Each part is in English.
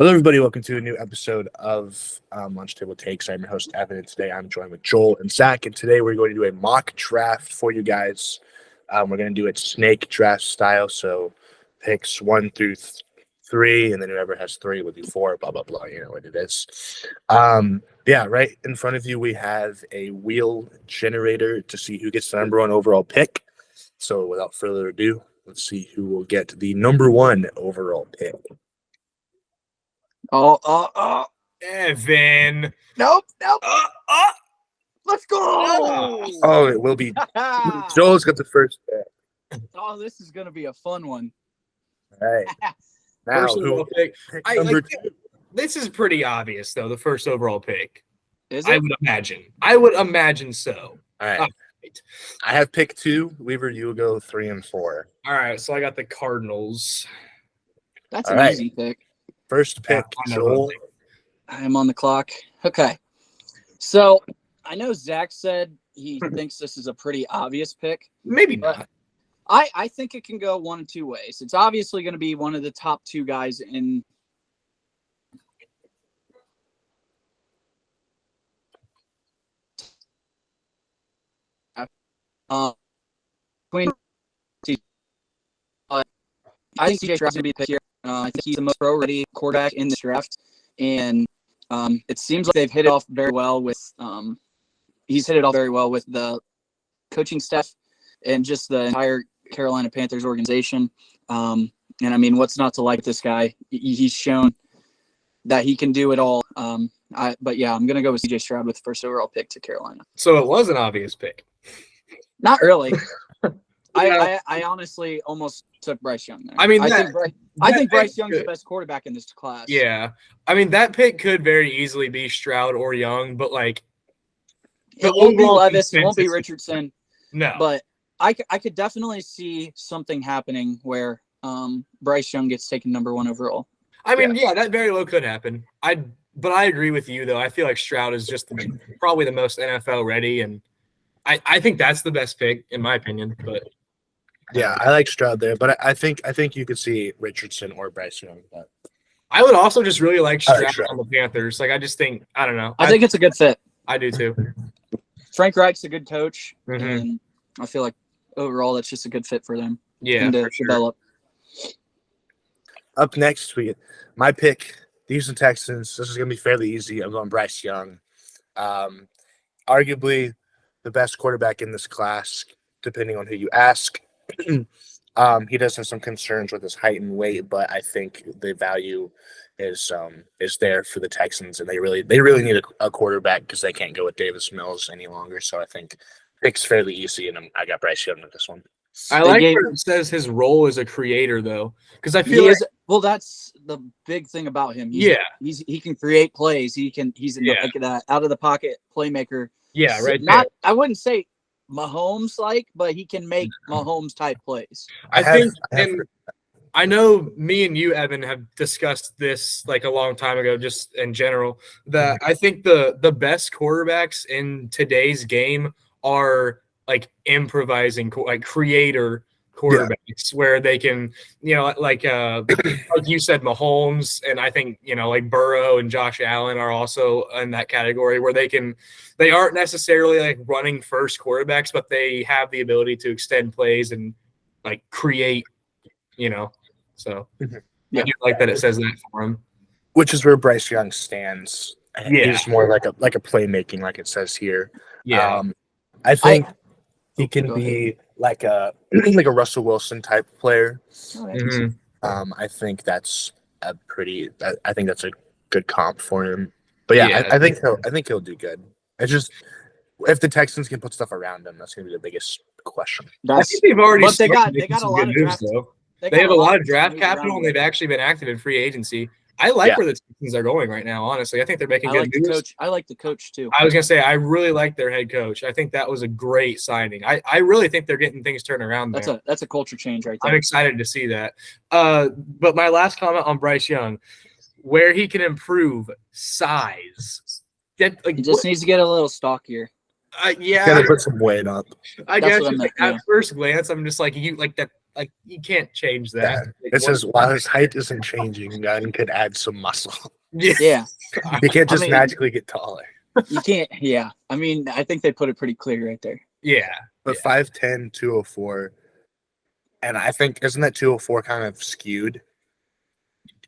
Hello, everybody. Welcome to a new episode of Lunch Table Takes. I'm your host, Evan, and today I'm joined with Joel and Zach. And today we're going to do a mock draft for you guys. We're going to do it snake draft style. So picks 1 through 3, and then whoever has 3 will do 4, blah, blah, blah. You know what it is. Right in front of you, we have a wheel generator to see who gets the number 1 overall pick. So without further ado, let's see who will get the number 1 overall pick. Evan. Nope. Let's go. Oh, it will be. Joel's got the first pick. Oh, this is going to be a fun one. All right. Now, First who overall pick. number 2? This is pretty obvious, though, the first overall pick. Is I it? would imagine so. All right. Right. I have pick 2. Weaver, you will go 3 and 4. All right, so I got the Cardinals. That's All an right. easy pick. First pick, I know Joel. I am on the clock. Okay. So I know Zach said he thinks this is a pretty obvious pick. Maybe But not. I think it can go one of 2 ways. It's obviously going to be one of the top 2 guys in. Queen. I think CJ Stroud's going to be the pick here. I think he's the most pro-ready quarterback in this draft, and it seems like they've hit it off very well with. He's hit it off very well with the coaching staff and just the entire Carolina Panthers organization. And I mean, what's not to like this guy? He's shown that he can do it all. But yeah, I'm gonna go with CJ Stroud with the first overall pick to Carolina. So it was an obvious pick. Not really. Yeah. I honestly almost took Bryce Young there. I mean, I that think Bryce pick Young's the could- best quarterback in this class. Yeah. I mean, that pick could very easily be Stroud or Young, but like, It won't be overall Levis. It won't be consensus- Richardson. no. But I could definitely see something happening where Bryce Young gets taken number 1 overall. I mean, yeah, that very well could happen. But I agree with you, though. I feel like Stroud is just probably the most NFL ready, and I think that's the best pick, in my opinion. But Yeah, I like Stroud there, but I think you could see Richardson or Bryce Young. But I would also just really like I like Stroud Stroud. on the Panthers. Like, I just think, I don't know. I think it's a good fit. I do too. Frank Reich's a good coach, Mhm. and I feel like overall that's just a good fit for them. Yeah, and to for sure. develop. up next, we get my pick, the Houston Texans. This is going to be fairly easy. I'm going Bryce Young. Arguably the best quarterback in this class, depending on who you ask. He does have some concerns with his height and weight, but I think the value is there for the Texans, and they really need a quarterback because they can't go with Davis Mills any longer. So I think pick's fairly easy, and I got Bryce Young with this one. I They like gave- where it says his role as a creator, though, because I feel like Well, that's the big thing about him. He can create plays. He's like that out of the pocket playmaker. yeah, right there. Not I wouldn't say Mahomes like, but he can make Mahomes type plays. I have- think, I have- and I know me and you, Evan, have discussed this like a long time ago, just in general, that I think the best quarterbacks in today's game are like improvising, like creator quarterbacks, where they can, like you said, Mahomes, and I think, like Burrow and Josh Allen are also in that category where they aren't necessarily like running first quarterbacks, but they have the ability to extend plays and like create, so Yeah. I do like that it says that for him. Which is where Bryce Young stands. Yeah. He's more like a playmaking, like it says here. Yeah. I think he Go can be like a Russell Wilson type player. Mhm. I think that's I think that's a good comp for him. But yeah, Yeah. I think he'll do good. It's just if the Texans can put stuff around him, that's gonna be the biggest question. I That's think they've already But they got- started they making got a some lot good of moves, draft- though. they They have a lot of to draft move capital, around and they've with. actually been active in free agency. I like Yeah. where the Texans are going right now, honestly. I think they're making I good like the moves. coach. I like the coach too. I was going to say, I really like their head coach. I think that was a great signing. I really think they're getting things turned around there. That's a culture change right I'm there. excited to see that. But my last comment on Bryce Young, where he can improve size. He just needs to get a little stockier. Gotta Yeah, put some weight up. I That's guess what I just, meant, at yeah. first glance, I'm just like, you like that. like you can't change Yeah. that. It says while his height isn't changing, Gunn could add some muscle. Yeah. Yeah, You can't just mean- magically get taller. you can't. Yeah, I mean, I think they put it pretty clear right there. Yeah. But 5'10", 204, and I think isn't that 204 kind of skewed?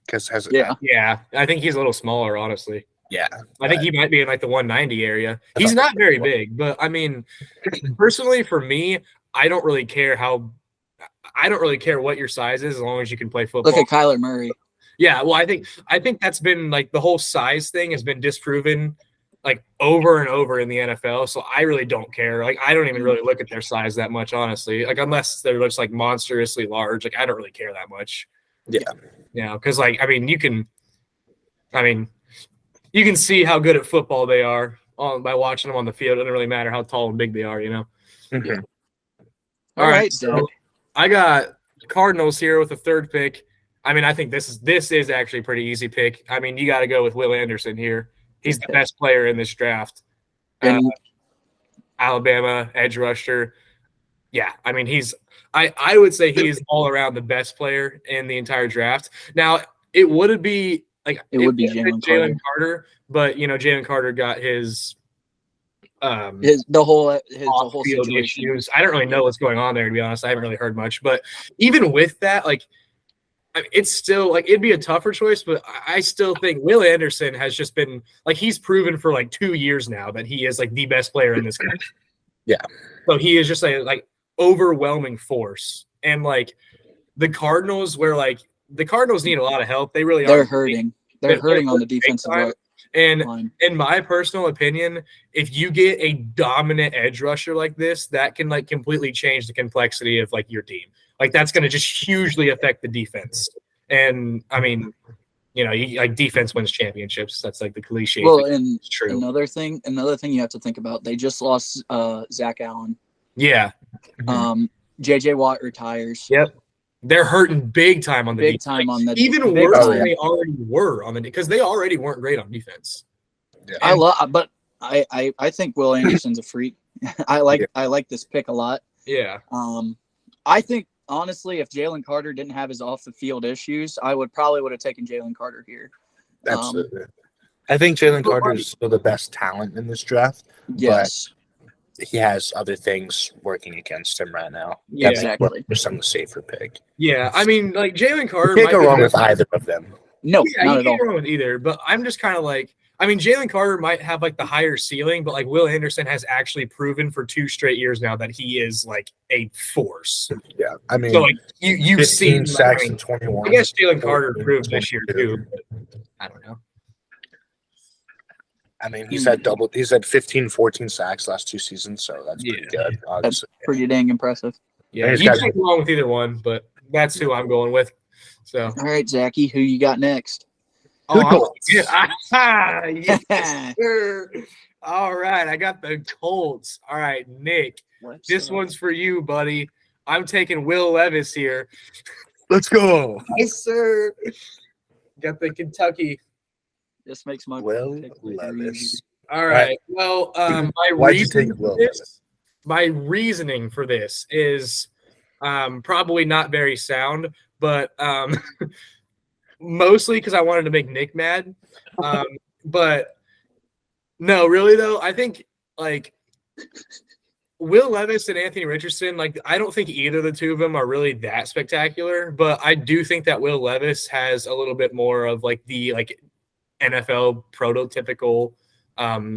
Because has Yeah, Yeah. I think he's a little smaller, honestly. yeah. I think he might be in like the 190 area. He's thought- not very big, but I mean, personally for me, I don't really care what your size is as long as you can play football. look at Kyler Murray. Yeah, well, I think that's been like the whole size thing has been disproven like over and over in the NFL. So I really don't care. Like I don't even really look at their size that much, honestly. Like unless they're just like monstrously large, like I don't really care that much. Yeah. Yeah, because like you can see how good at football they are by watching them on the field. It doesn't really matter how tall and big they are, you know. Mhm. All right, so Zach. I got Cardinals here with the third pick. I mean, I think this is actually a pretty easy pick. I mean, you got to go with Will Anderson here. He's the best player in this draft. And Alabama edge rusher. Yeah, I mean, I would say he's all around the best player in the entire draft. Now, it would be like It would be would've been Jalen Carter, but you know, Jalen Carter got his the whole off-field situation. issues. I don't really know what's going on there, to be honest. I haven't really heard much. But even with that, like, I mean, it's still like it'd be a tougher choice. But I still think Will Anderson has just been like he's proven for like 2 years now that he is like the best player in this country. Yeah. So he is just a like overwhelming force, and like the Cardinals, where like the Cardinals need a lot of help. They really They're are hurting. They're hurting on the defensive time. line. And in my personal opinion, if you get a dominant edge rusher like this, that can like completely change the complexity of like your team. Like that's going to just hugely affect the defense. And I mean, you know, like defense wins championships. That's like the cliche. Well, thing. and It's true. another thing you have to think about, they just lost Zach Allen. Yeah. JJ Watt retires. Yep. They're hurting big time on the Big defense. time on the Even big worse time. than they already were on the because they already weren't great on defense. But I think Will Anderson's a freak. I like this pick a lot. Yeah. I think honestly, if Jalen Carter didn't have his off the field issues, I would have taken Jalen Carter here. Absolutely. I think Jalen Carter is still the best talent in this draft. Yes, He has other things working against him right now. Yeah, exactly. Just on the safer pick. Yeah. I mean, like Jalen Carter. You can't might go be wrong the with best- either of them. No, Yeah, not you at all. can't go wrong with either. But I'm just kind of like, I mean, Jalen Carter might have like the higher ceiling, but like Will Anderson has actually proven for 2 straight years now that he is like a force. Yeah. I mean, So like you've 15 seen sacks I mean, and 21. I guess Jalen Carter proved this year too. But I don't know. I mean, he's had 15, 14 sacks last 2 seasons, so that's pretty good. Obviously. Pretty dang impressive. Yeah, He's you got- can't go wrong with either one, but that's who I'm going with. So All right, Zachy, who you got next? Yes, sir. All right, I got the Colts. All right, Nick, this one's for you, buddy. I'm taking Will Levis here. Let's go. Yes, sir. Got the Kentucky. This makes my Will pick way Levis. easier. All right. Well, Why'd you take Will Levis? my reasoning for this is probably not very sound, but mostly because I wanted to make Nick mad. But no, really though, I think like Will Levis and Anthony Richardson, like I don't think either of the two of them are really that spectacular, but I do think that Will Levis has a little bit more of like the like NFL prototypical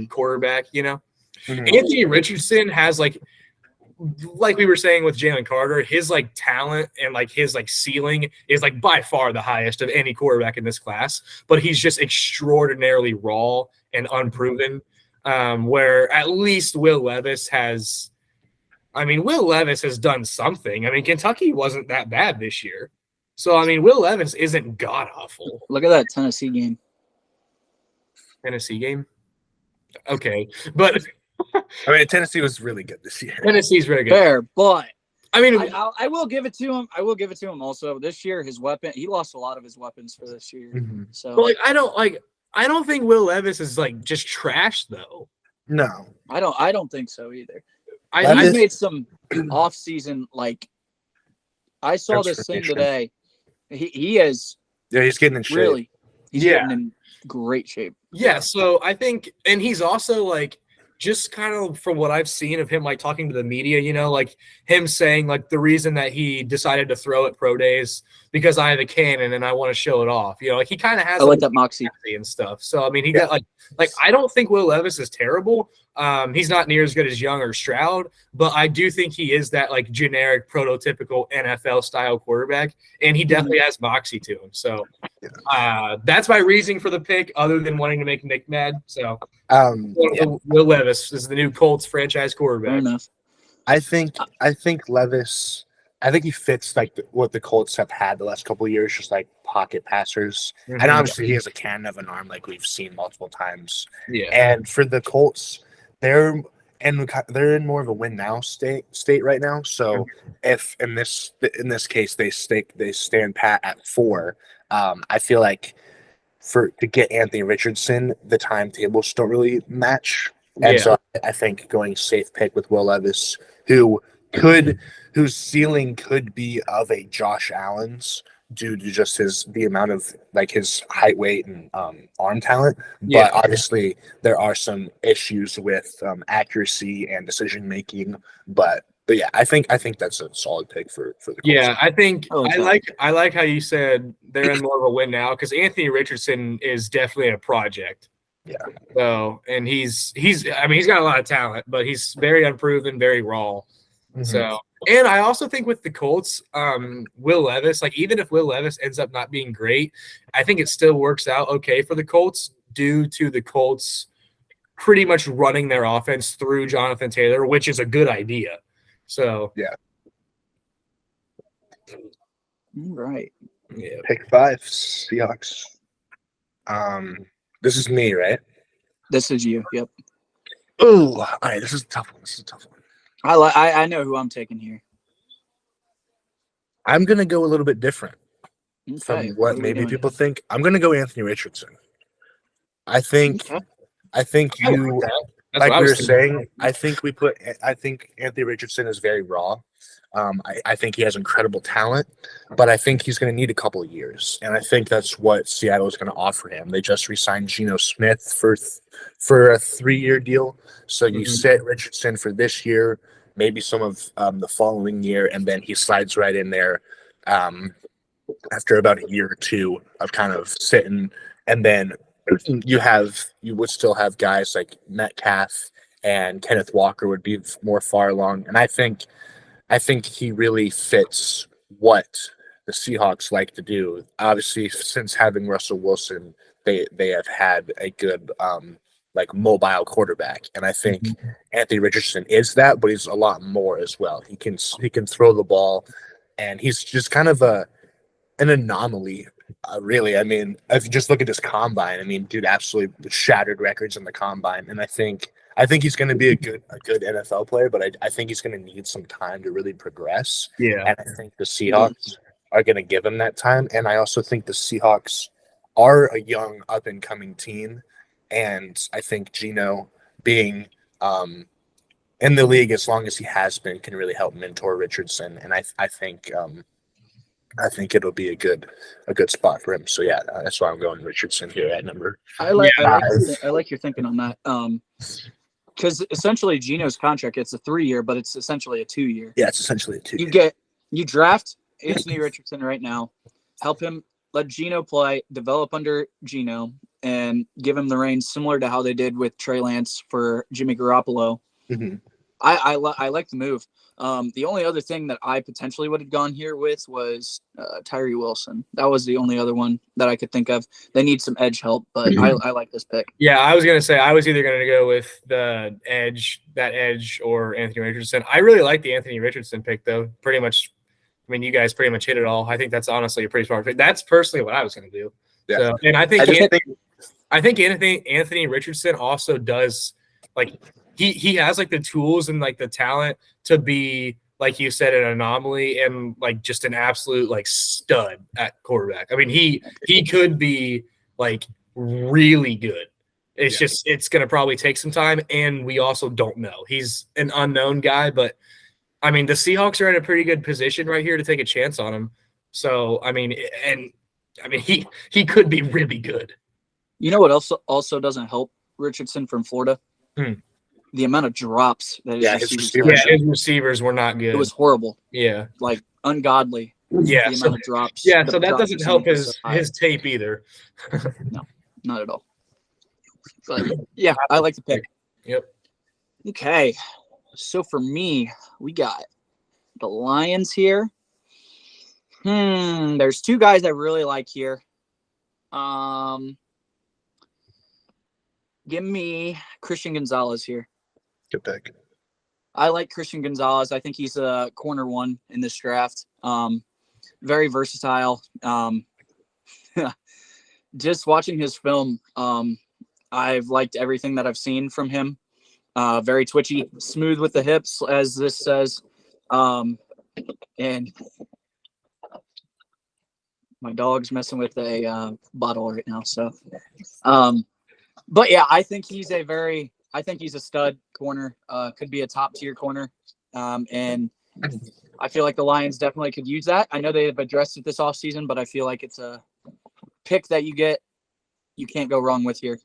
quarterback, you know. Mhm. Anthony Richardson has like we were saying with Jalen Carter, his like talent and like his like ceiling is like by far the highest of any quarterback in this class, but he's just extraordinarily raw and unproven. Where at least Will Levis has done something. I mean, Kentucky wasn't that bad this year. So I mean, Will Levis isn't god awful. Look at that Tennessee game. Tennessee game. Okay. But I mean, Tennessee was really good this year. Tennessee's very good. Fair, but I mean, I will give it to him. I will give it to him also. This year, he lost a lot of his weapons for this year. Mhm. So but like I don't think Will Levis is like just trash though. No. I don't think so either. I Levis- He's made some off-season I saw this thing transformation. today. He is Yeah, he's getting in shape. really, he's Yeah. getting in great shape. Yeah, so I think, and he's also like, just kind of from what I've seen of him, like talking to the media, like him saying like the reason that he decided to throw at pro days because I have a cannon and I want to show it off. Like he kind of has I like that moxie. and stuff. So I mean, he got like I don't think Will Levis is terrible. He's not near as good as Young or Stroud, but I do think he is that like generic prototypical NFL style quarterback, and he definitely has moxie to him. So that's my reasoning for the pick, other than wanting to make Nick mad. So Will Levis is the new Colts franchise Fair quarterback. enough. I think Levis. I think he fits like what the Colts have had the last couple of years, just like pocket passers. Mhm. And obviously, he has a cannon of an arm, like we've seen multiple times. Yeah. And for the Colts, they're in more of a win now state right now. So if in this case they stand pat at 4, I feel like to get Anthony Richardson, the timetables don't really match. And so I think going safe pick with Will Levis, whose ceiling could be of a Josh Allen's due to just the amount of like his height, weight, and arm talent. But obviously there are some issues with accuracy and decision making. But yeah, I think that's a solid pick for the Colts. Yeah, I think I I like how you said they're in more of a win now, because Anthony Richardson is definitely a project. Yeah. So, and he's got a lot of talent, but he's very unproven, very raw. Mhm. So, and I also think with the Colts, Will Levis, like even if Will Levis ends up not being great, I think it still works out okay for the Colts due to the Colts pretty much running their offense through Jonathan Taylor, which is a good idea. So, Right. yeah. Pick 5, Seahawks. This is me, right? This is you. Yep. Oh, all right. This is a tough one. I know who I'm taking here. I'm gonna go a little bit different from Okay. what are we maybe doing? people think. I'm gonna go Anthony Richardson. I think Okay. you, That's like what I we were was thinking. saying, I think Anthony Richardson is very raw. I think he has incredible talent, but I think he's going to need a couple of years, and I think that's what Seattle is going to offer him. They just re-signed Geno Smith for a 3-year deal, so you sit Richardson for this year, maybe some of the following year, and then he slides right in there after about a year or two of kind of sitting, and then you would still have guys like Metcalf and Kenneth Walker would be more far along, and I think he really fits what the Seahawks like to do. Obviously, since having Russell Wilson, they have had a good like mobile quarterback, and I think Anthony Richardson is that, but he's a lot more as well. He can throw the ball, and he's just kind of an anomaly. Really, I mean, if you just look at his combine, I mean, dude absolutely shattered records in the combine, and I think he's going to be a good NFL player, but I think he's going to need some time to really progress. Yeah. And I think the Seahawks are going to give him that time. And I also think the Seahawks are a young up and coming team, and I think Geno being in the league as long as he has been can really help mentor Richardson, and I think it'll be a good spot for him. So yeah, that's why I'm going Richardson here at number. I like your thinking on that. Because essentially Geno's contract, it's a 3-year, but it's essentially a 2-year. Yeah, it's essentially a 2-year. You draft Anthony Richardson right now, help him, let Geno play, develop under Geno, and give him the reins similar to how they did with Trey Lance for Jimmy Garoppolo. Mm-hmm. I like the move. The only other thing that I potentially would have gone here with was Tyree Wilson. That was the only other one that I could think of. They need some edge help, but I like this pick. Yeah, I was going to say I was either going to go with that edge, or Anthony Richardson. I really like the Anthony Richardson pick, though. Pretty much, I mean, you guys pretty much hit it all. I think that's honestly a pretty smart pick. That's personally what I was going to do. Yeah. So, and I think Anthony Richardson also does, like, he has like the tools and like the talent to be, like you said, an anomaly and like just an absolute like stud at quarterback. I mean, he could be like really good. It's going to probably take some time, and we also don't know. He's an unknown guy, but I mean, the Seahawks are in a pretty good position right here to take a chance on him. So, I mean, he could be really good. You know what also doesn't help Richardson from Florida? Hmm. The amount of drops that his receivers receivers. had. Yeah, his receivers were not good. It was horrible, yeah, like ungodly. yeah. The So, amount of drops. yeah, the so that drop doesn't help percentage was so high. his tape either. Not at all. But yeah, I like the pick. Yep. Okay, so for me, we got the Lions here. There's two guys I really like here. Give me Christian Gonzalez here. Good pick. I like Christian Gonzalez. I think he's a corner one in this draft. Very versatile. Just watching his film, I've liked everything that I've seen from him. Very twitchy, smooth with the hips, as this says. And my dog's messing with a bottle right now. So, but yeah, I think he's a stud corner. Could be a top tier corner. And I feel like the Lions definitely could use that. I know they've addressed it this offseason, but I feel like it's a pick that you can't go wrong with here.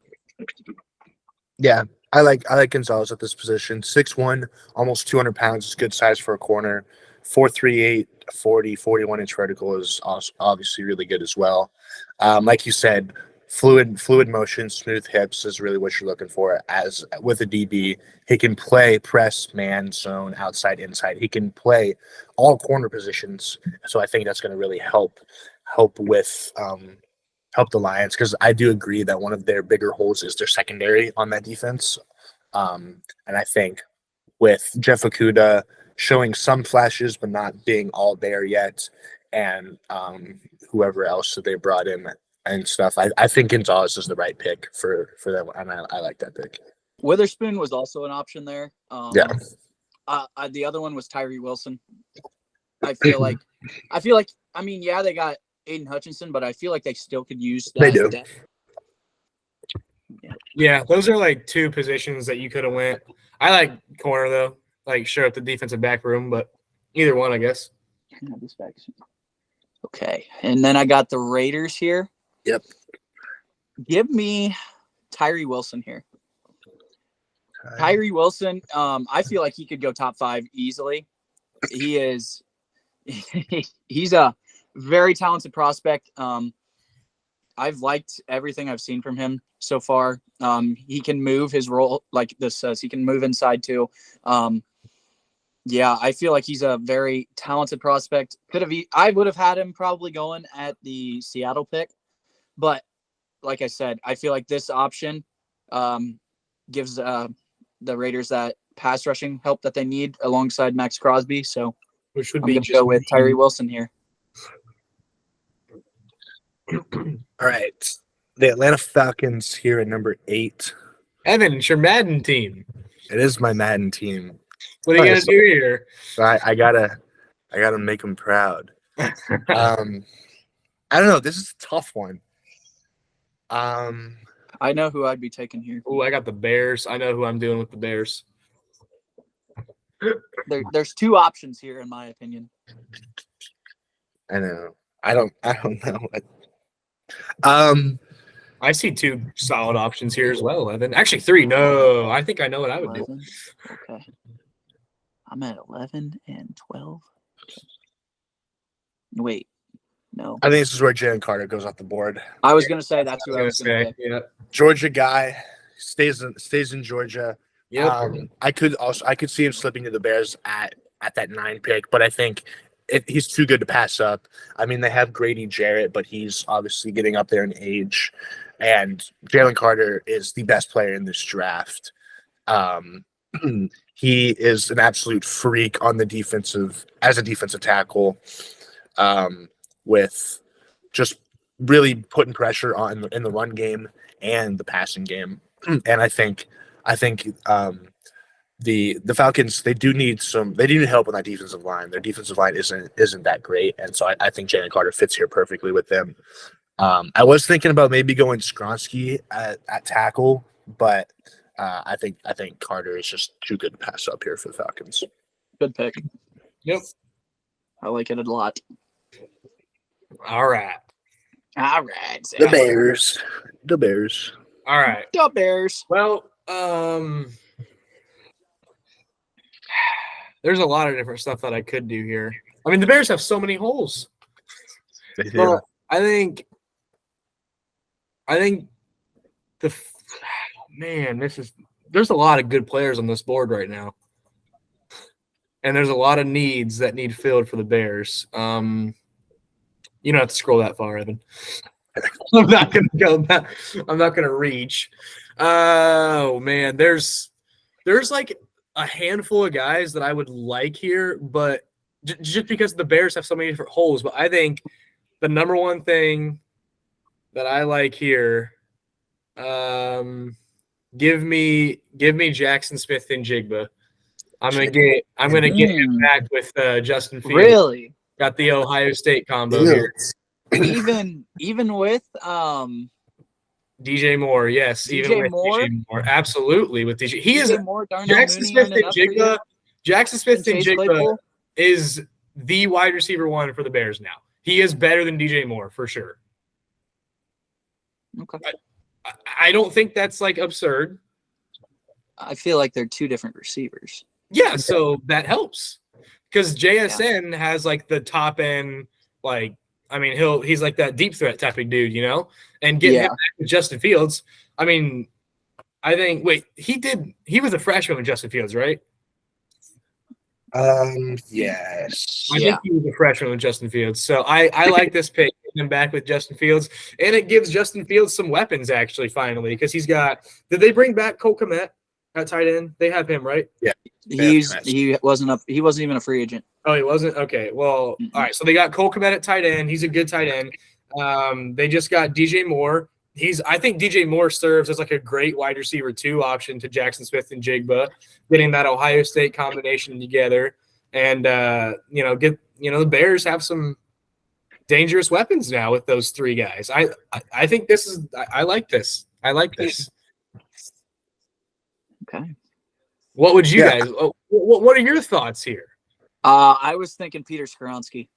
Yeah, I like Gonzalez at this position. 6'1", almost 200 pounds is good size for a corner. 4'3", 41-inch vertical is also obviously really good as well. Like you said, fluid motion, smooth hips is really what you're looking for. As with a DB, he can play press, man, zone, outside, inside. He can play all corner positions. So I think that's going to really help with help the Lions, because I do agree that one of their bigger holes is their secondary on that defense. And I think with Jeff Okudah showing some flashes but not being all there yet, and whoever else that they brought in and stuff, I think Gonzalez is the right pick for them, and I like that pick. Witherspoon was also an option there. Yeah. The other one was Tyree Wilson. I feel like, I mean, yeah, they got Aiden Hutchinson, but I feel like they still could use that. They do. Yeah, those are like two positions that you could have went. I like corner though, like sure up the defensive back room, but either one, I guess. Okay, and then I got the Raiders here. Yep. Give me Tyree Wilson here. Tyree Wilson, I feel like he could go top 5 easily. He's a very talented prospect. I've liked everything I've seen from him so far. He can move his role, like this says. He can move inside too. Yeah, I feel like he's a very talented prospect. I would have had him probably going at the Seattle pick, but like I said, I feel like this option gives the Raiders that pass rushing help that they need alongside Max Crosby. So which would I'm be going to go with Tyree Wilson here. All right. The Atlanta Falcons here at number 8. Evan, it's your Madden team. It is my Madden team. What are you gonna do here? So I gotta make them proud. I don't know. This is a tough one. I know who I'd be taking here. Oh, I got the Bears. I know who I'm doing with the Bears. There's 2 options here, in my opinion. I know. I don't know. I see 2 solid options here as well, Evan. Actually, 3. No, I think I know what I would 11. do. Okay. I'm at 11 and 12. Wait, no. I think this is where Jalen Carter goes off the board. I was going to say that's who I was going to pick. Yeah. Georgia guy, stays in Georgia. Yep. I could see him slipping to the Bears at that 9 pick, but I think he's too good to pass up. I mean, they have Grady Jarrett, but he's obviously getting up there in age, and Jalen Carter is the best player in this draft. He is an absolute freak on the defensive tackle, with just really putting pressure on in the run game and the passing game. And I think the Falcons, they do need help on that defensive line. Their defensive line isn't that great, and so I think Jalen Carter fits here perfectly with them. I was thinking about maybe going Skronsky at tackle, but I think Carter is just too good to pass up here for the Falcons. Good pick. Yep. I like it a lot. All right. All right. The Bears. The Bears. All right. The Bears. Well, there's a lot of different stuff that I could do here. I mean, the Bears have so many holes. They do. But I think there's a lot of good players on this board right now. And there's a lot of needs that need filled for the Bears. You don't have to scroll that far, Evan. I'm not gonna go back. I'm not gonna reach. Oh man, there's like a handful of guys that I would like here, but just because the Bears have so many different holes. But I think the number one thing that I like here, give me Jackson Smith and Jigba. I'm gonna get him back with Justin Fields. Really? Got the Ohio State combo here. Even with DJ Moore, yes. DJ even with Moore? DJ Moore. Absolutely with DJ. He is DJ Moore, Darnell Jackson Mooney Smith ended and up for you? Jigba. Jackson Smith and Chase Jigba Claypool? is the wide receiver one for the Bears now. He is better than DJ Moore for sure. Okay. I don't think that's like absurd. I feel like they're two different receivers. Yeah, so that helps because JSN has like the top end, like I mean he's like that deep threat type of dude, you know, and getting him back with Justin Fields. I mean, I think he was a freshman with Justin Fields, right? Yes. I think he was a freshman with Justin Fields. So I like this pick, getting him back with Justin Fields. And it gives Justin Fields some weapons, actually, finally, because he's got – did they bring back Cole Kmet at tight end? They have him, right? Yeah. He wasn't even a free agent. Oh, he wasn't? Okay. Well, all right. So they got Cole Kmet at tight end. He's a good tight end. They just got DJ Moore. I think DJ Moore serves as like a great wide receiver 2 option to Jackson Smith and Jigba, getting that Ohio State combination together. And the Bears have some dangerous weapons now with those 3 guys. I think this is I like this. I like this. Okay. What would you guys what are your thoughts here? I was thinking Peter Skoronski.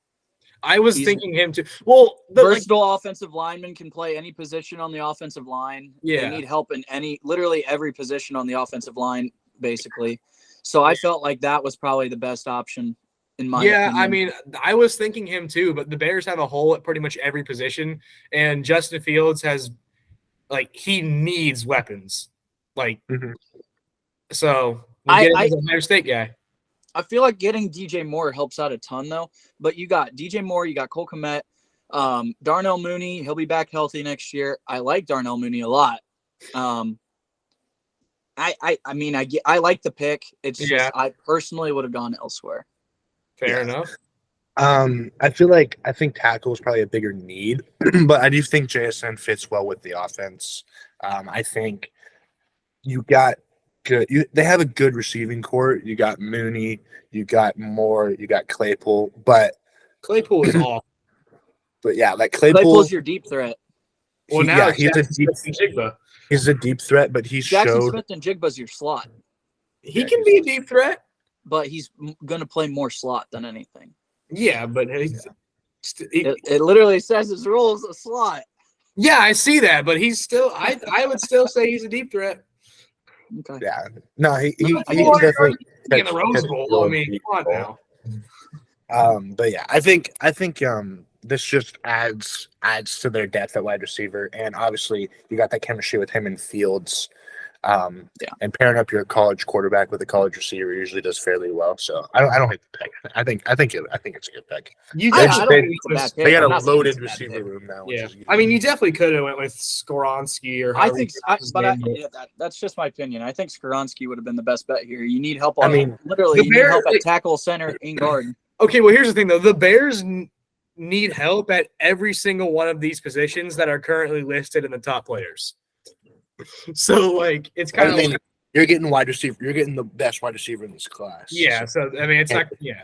I was thinking him too. Well, versatile offensive lineman, can play any position on the offensive line. Yeah. They need help in literally every position on the offensive line, basically. So I felt like that was probably the best option in my opinion. I mean, I was thinking him too, but the Bears have a hole at pretty much every position, and Justin Fields has he needs weapons. So we get him as a Ohio State guy. I feel like getting DJ Moore helps out a ton, though. But you got DJ Moore, you got Cole Kmet, Darnell Mooney. He'll be back healthy next year. I like Darnell Mooney a lot. I like the pick. It's just I personally would have gone elsewhere. Fair enough. I think tackle is probably a bigger need, but I do think JSN fits well with the offense. I think you got good. They have a good receiving core. You got Mooney, you got Moore, you got Claypool, but Claypool is awful. But yeah, Claypool's your deep threat. Well, now he's a deep threat, but Jackson Smith and Jigba's your slot. He can be a deep threat, but he's going to play more slot than anything. Yeah, but it literally says his role is a slot. Yeah, I see that, but he's still. I would still say he's a deep threat. Okay. Yeah. No, he definitely in the Rose Bowl. I mean, come on now. But yeah, I think this just adds to their depth at wide receiver, and obviously you got that chemistry with him and Fields. And pairing up your college quarterback with a college receiver usually does fairly well. So I don't hate the pick. I think it's a good pick. They got a loaded receiver room now. Yeah, I mean, you definitely could have went with Skoronski or. That's just my opinion. I think Skoronski would have been the best bet here. You need help. You need help at tackle, center, and guard. Okay, well, here's the thing though: the Bears need help at every single one of these positions that are currently listed in the top players. So it's kind of you're getting wide receiver. You're getting the best wide receiver in this class. Yeah. So I mean, it's not. Yeah.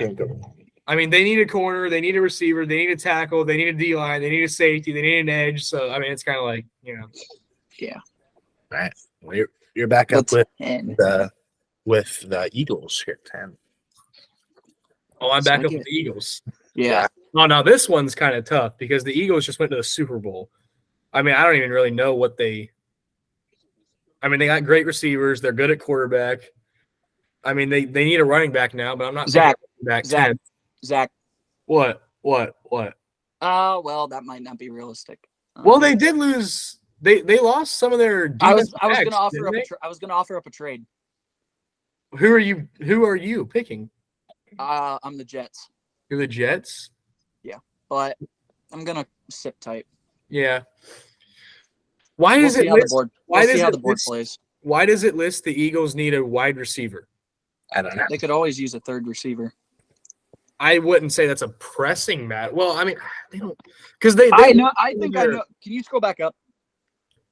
I mean, they need a corner. They need a receiver. They need a tackle. They need a D line. They need a safety. They need an edge. So I mean, it's kind of Yeah. All right. Well, you're back up with the Eagles here at 10. Oh, I'm back up Second. with the Eagles. Yeah. Oh, now this one's kind of tough because the Eagles just went to the Super Bowl. I mean, I don't even really know what they. I mean, they got great receivers. They're good at quarterback. I mean, they need a running back now, but I'm not Zach, picking a running back Zach. 10. Zach. What? Oh, well, that might not be realistic. Well, they did lose. They lost some of their. I was defensive going backs, to offer didn't up. they? I was going to offer up a trade. Who are you picking? I'm the Jets, You're the Jets. but I'm gonna sit tight. Yeah. Why We'll does see it how the list? board. Why We'll does see how it the board list? plays. Why does it list the Eagles need a wide receiver? I don't know. They could always use a third receiver. I wouldn't say that's a pressing matter. Well, I mean, they don't because they I know. I think I their- know. Can you scroll back up?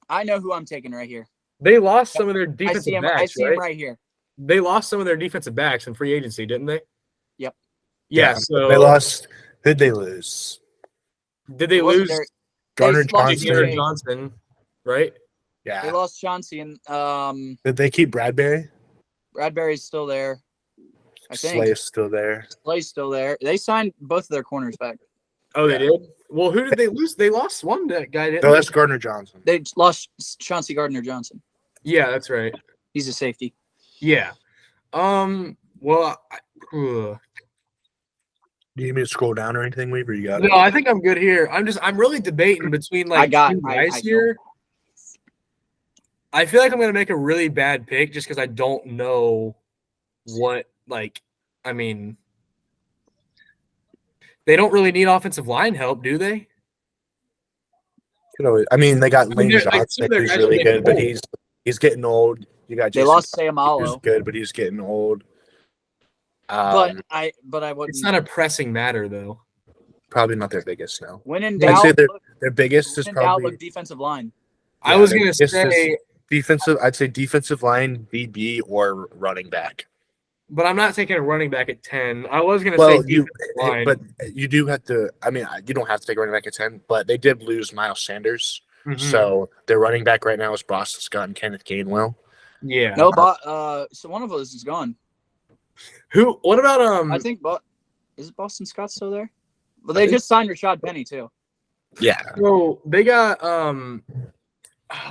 I know who I'm taking right here. they lost some of their I defensive see him. backs. I see right? him right here. They lost some of their defensive backs in free agency, didn't they? Yep. Yeah. So they lost. Who'd they lose? Did they It wasn't lose their- Gardner They lost Gardner DJ. Johnson? Right. They Yeah. lost Chauncey and Did they keep Bradbury? Bradbury's still there. I think Slay's still there. Slay's still there. They signed both of their corners back. Oh, they Yeah. did. Well, who did they lose? They lost one guy, didn't No, they? that's Gardner Johnson. They lost Chauncey Gardner Johnson. Yeah, that's right. He's a safety. Yeah. Well, Do you need me to scroll down or anything, Weaver? You got it. no, I think I'm good here. I'm really debating between like two guys here. I feel like I'm gonna make a really bad pick just because I don't know what I mean, they don't really need offensive line help, do they? You know, I mean, they got I mean, Lane they're- like, Johnson, some of their who's guys really are good, but getting he's getting old. You got They Jason lost Who's Sayamalo, good, but he's getting old. but Um, I wouldn't. It's not a pressing matter though. probably not their biggest now. When in I'd doubt, say look, their biggest is when in doubt, probably look defensive line. I Yeah, was their gonna biggest is say, defensive. I'd say defensive line, DB, or running back. but I'm not taking a running back at 10. I was gonna Well, say you, defensive line. but you do have to. I mean, you don't have to take a running back at 10, but they did lose Miles Sanders, Mhm. so their running back right now is Boston Scott and Kenneth Gainwell. yeah. No, but so one of us is gone. Who? What about I think, but is it Boston Scott still there? But they just signed Rashad Penny too. Yeah, So they got oh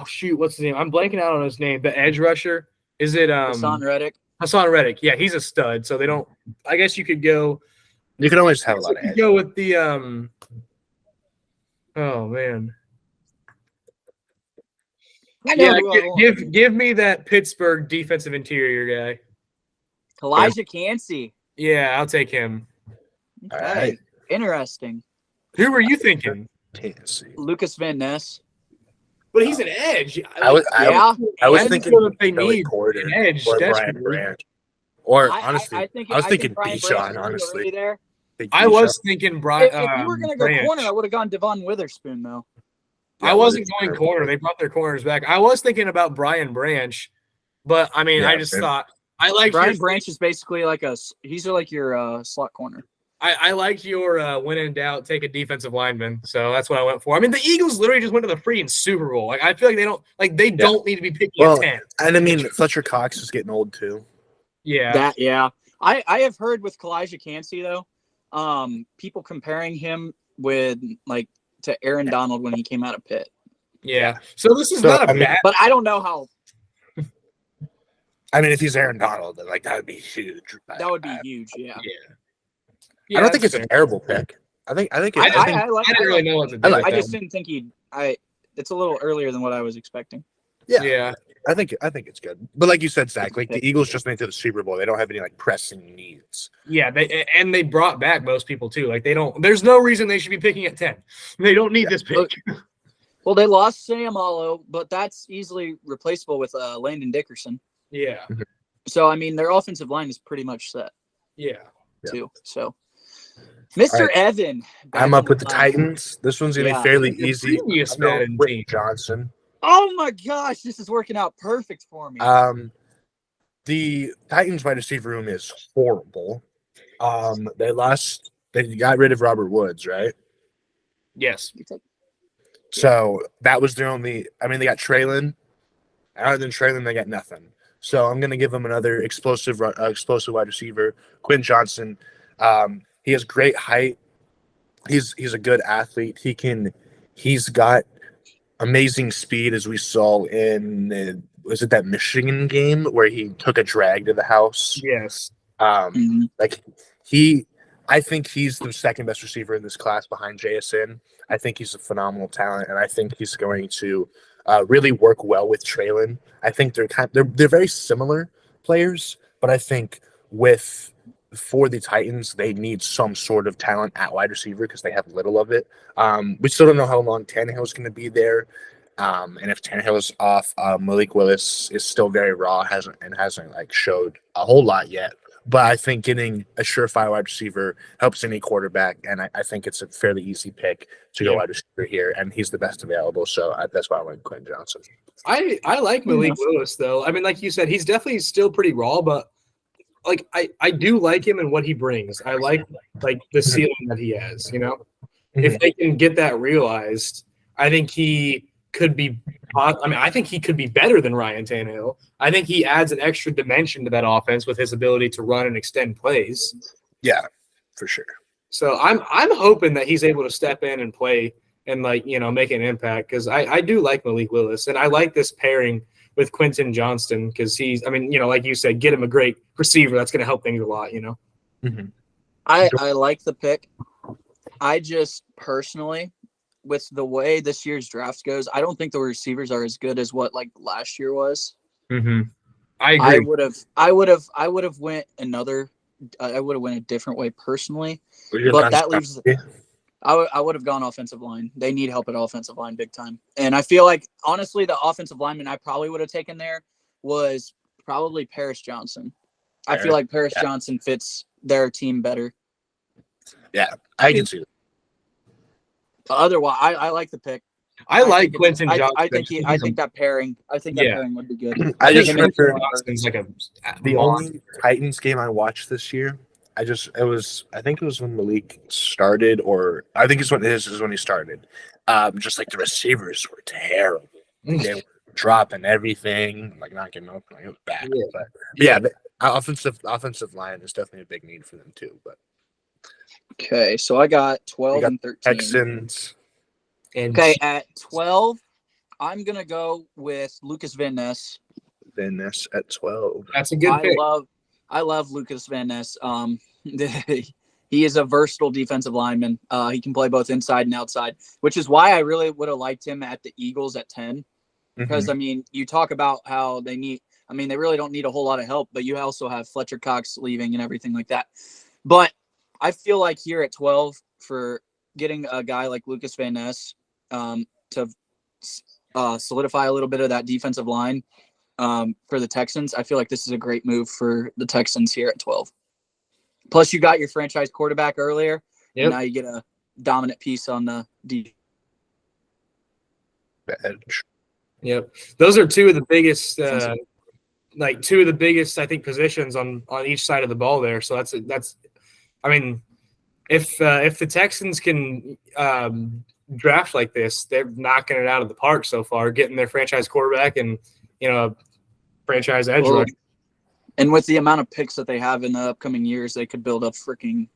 shoot, what's his name? I'm blanking out on his name. The edge rusher. Is it Hassan Reddick. Hassan Reddick? Yeah, he's a stud. So they don't. I guess you could go. you can always have a lot of You edge. could go with the Oh man. I know Yeah, who I want. give me that Pittsburgh defensive interior guy. Elijah Cansey. Yeah, I'll take him. All Okay. right. Interesting. Who were you thinking? Tennessee. Lucas Van Ness. But he's an edge. I was Yeah. I was just thinking feel that they Joey need Porter an edge or Brian desperately. Branch. Or I honestly, think I was think thinking Brian Branch Bijan. is pretty early Honestly, there. Think I Bijan. was thinking Brian. If you were gonna go Branch. corner, I would have gone Devon Witherspoon though. I wasn't going corner. They brought their corners back. I was thinking about Brian Branch, but I mean, Yeah, I just fair. thought I liked Brian your, Branch is basically like he's like your slot corner. I liked your when in doubt, take a defensive lineman. So that's what I went for. I mean, the Eagles literally just went to the freaking Super Bowl. Like I feel like they don't need to be picking Well, a 10. And I mean, Fletcher Cox is getting old too. Yeah. I have heard with Kalijah Cansey though, people comparing him with like to Aaron Donald when he came out of Pitt. Yeah. So this is So, not a I mean, bad. But I don't know how I mean, if he's Aaron Donald, then like that would be huge. that would be huge. Yeah. Yeah, I don't think that's it's a fair. terrible pick. I think I, think like I didn't really know what to do. I like I with just them. didn't think it's a little earlier than what I was expecting. Yeah. I think it's good. But like you said, Zach, like the Eagles just made it to the Super Bowl. They don't have any like pressing needs. Yeah, they brought back most people too. Like they don't. There's no reason they should be picking at 10. They don't need this pick. Look, well, they lost Sayamalo, but that's easily replaceable with Landon Dickerson. Yeah, So I mean, their offensive line is pretty much set yeah. Yeah. too. So, Mr. All right. Evan, I'm back up with the on line. Titans. This one's gonna Yeah. be fairly The easy. previous I'm going Madden with team. Johnson. Oh my gosh, this is working out perfect for me. The Titans wide receiver room is horrible. They got rid of Robert Woods, right? Yes. So that was their only. I mean, they got Traylon. Other than Traylon, they got nothing. So I'm gonna give them another explosive wide receiver, Quinn Johnson. He has great height. He's a good athlete. He's got amazing speed, as we saw in was it that Michigan game where he took a drag to the house? Yes. Like he, I think he's the second best receiver in this class behind JSN. I think he's a phenomenal talent, and I think he's going to really work well with Traylon. I think they're very similar players, but I think for the Titans, they need some sort of talent at wide receiver because they have little of it. We still don't know how long Tannehill is going to be there. And if Tannehill is off, Malik Willis is still very raw, hasn't like showed a whole lot yet. But I think getting a surefire wide receiver helps any quarterback, and I think it's a fairly easy pick to go wide receiver here, and he's the best available. So that's why I went Quentin Johnson. I like Malik Willis though. I mean, like you said, he's definitely still pretty raw, but like I do like him and what he brings. I like the ceiling that he has. You know, if they can get that realized, I think he could be. I mean, I think he could be better than Ryan Tannehill. I think he adds an extra dimension to that offense with his ability to run and extend plays. Yeah, for sure. So I'm hoping that he's able to step in and play and make an impact because I do like Malik Willis and I like this pairing with Quentin Johnston because like you said, get him a great receiver. That's going to help things a lot. I like the pick. I just personally, with the way this year's draft goes, I don't think the receivers are as good as what last year was. Mm-hmm. I agree. I would have went a different way personally, but that leaves. I would have gone offensive line. They need help at offensive line big time, and I feel like honestly, the offensive lineman I probably would have taken there was probably Paris Johnson. I feel like Paris Johnson fits their team better. Yeah, I can see that. Otherwise, I like the pick. I like Quentin Johnson. I think that pairing would be good. I just remember the only Titans game I watched this year. I think it was when Malik started, or I think this is when he started. Just like the receivers were terrible. They were dropping everything, not getting open. It was bad. Yeah. But the offensive line is definitely a big need for them too. But okay, so I got 12 and 13. Texans. Okay, at 12, I'm gonna go with Lucas Van Ness. Van Ness at 12. That's a good pick. I love Lucas Van Ness. He is a versatile defensive lineman. He can play both inside and outside, which is why I really would have liked him at the Eagles at 10. Because you talk about how they really don't need a whole lot of help, but you also have Fletcher Cox leaving and everything like that. But I feel like here at 12, for getting a guy like Lucas Van Ness to solidify a little bit of that defensive line for the Texans, I feel like this is a great move for the Texans here at 12. Plus, you got your franchise quarterback earlier, and now you get a dominant piece on the D. Yep, those are two of the biggest, I think, positions on each side of the ball there. So that's. I mean, if the Texans can draft like this, they're knocking it out of the park so far, getting their franchise quarterback and franchise edge rusher. And with the amount of picks that they have in the upcoming years, they could build a freaking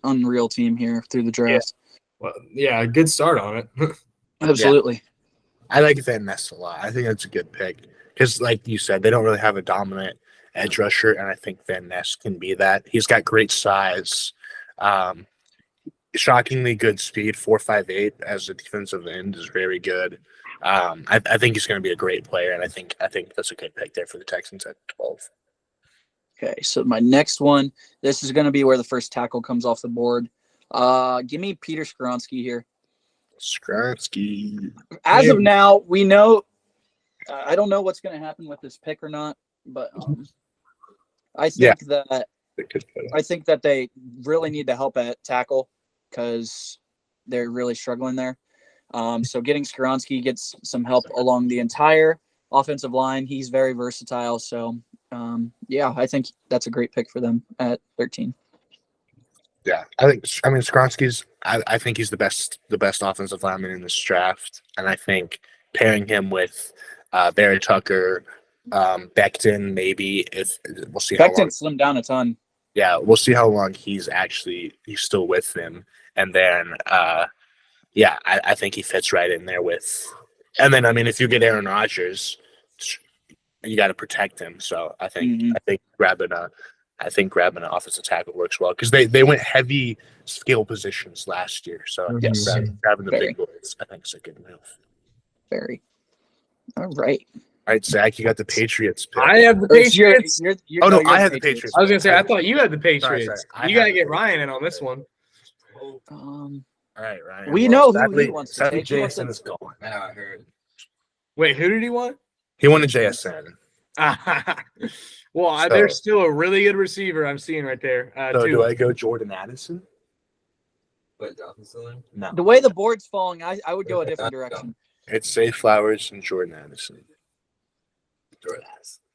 unreal team here through the draft. Well, yeah, good start on it. Absolutely. Yeah. I like Van Ness a lot. I think that's a good pick because, like you said, they don't really have a dominant edge rusher, and I think Van Ness can be that. He's got great size, shockingly good speed. 4.58 as a defensive end is very good. I think he's going to be a great player, and I think that's a good pick there for the Texans at 12. Okay, so my next one, this is going to be where the first tackle comes off the board. Give me Peter Skoronski here. Skoronski. As of now, we know. I don't know what's going to happen with this pick or not, but I think that they really need the help at tackle because they're really struggling there. So getting Skoronski gets some help along the entire offensive line. He's very versatile. So, I think that's a great pick for them at 13. Yeah, I mean, Skoronski's. I think he's the best offensive lineman in this draft, and I think pairing him with Barry Tucker, Becton, maybe if we'll see. Becton slimmed down a ton. Yeah, we'll see how long he's still with them, and then I think he fits right in there with. And then I mean, if you get Aaron Rodgers, you got to protect him. So I think grabbing an offensive tackle works well because they went heavy skill positions last year. So Yes. grabbing the Very. big boys, I think is a good move. Very. All right. All right, Zach, you got the Patriots pick. I have the It's your- Patriots. Oh, no, you're I had the Patriots. I was gonna say I thought you had the Patriots. Sorry. You gotta get Ryan in on this one. Um, All right, Ryan. We know who he wants to take. He wants to- JSN is going. I heard. Wait, who did he want? He wanted JSN. Well, So- there's still a really good receiver I'm seeing right there. So too. do I go Jordan Addison? Wait, Dolphins still in? No. the way the board's falling, I would go a different direction. It's Zay Flowers and Jordan Addison.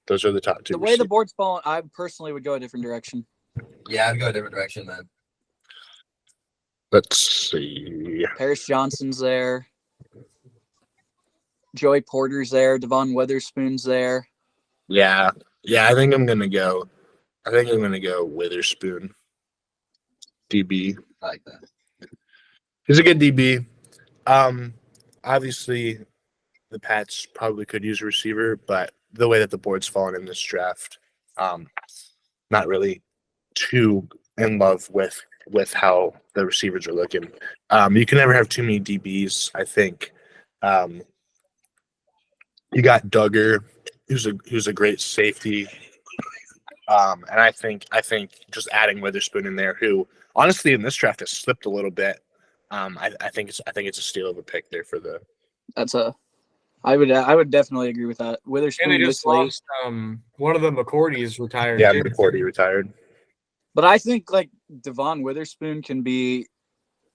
Those are the top two. The way the board's falling, I personally would go a different direction. Yeah, I'd go a different direction then. Let's see. Paris Johnson's there. Joey Porter's there. Devon Witherspoon's there. Yeah. I think I'm gonna go Witherspoon. DB. I like that. He's a good DB. Obviously, the Pats probably could use a receiver, but the way that the board's fallen in this draft, not really too in love with how the receivers are looking. You can never have too many DBs. I think you got Duggar, who's a great safety, and I think just adding Witherspoon in there, who honestly in this draft has slipped a little bit. I think it's a steal of a pick there for the. I would definitely agree with that. and Witherspoon they this just late. lost one of the McCourties retired. Yeah, too. McCourty retired. But I think like Devon Witherspoon can be,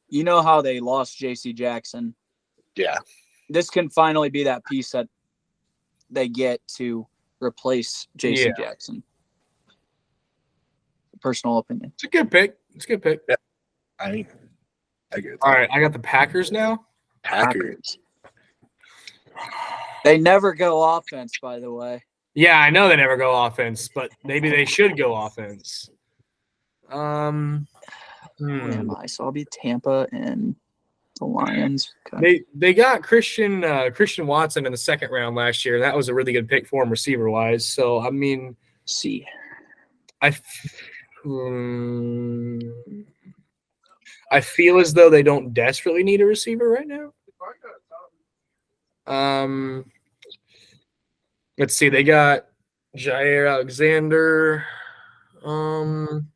you know how they lost J.C. Jackson. Yeah, This can finally be that piece that they get to replace J.C. Yeah. Jackson. Personal opinion. It's a good pick. I agree. With All that. right, I got the Packers now. Packers. They never go offense, by the way. Yeah, I know they never go offense, but maybe they should go offense. Where am I? So I'll be Tampa and the Lions. Okay. They got Christian Watson in the second round last year. That was a really good pick for him receiver wise. So I mean, See. I feel as though they don't desperately need a receiver right now. Let's see. They got Jair Alexander. And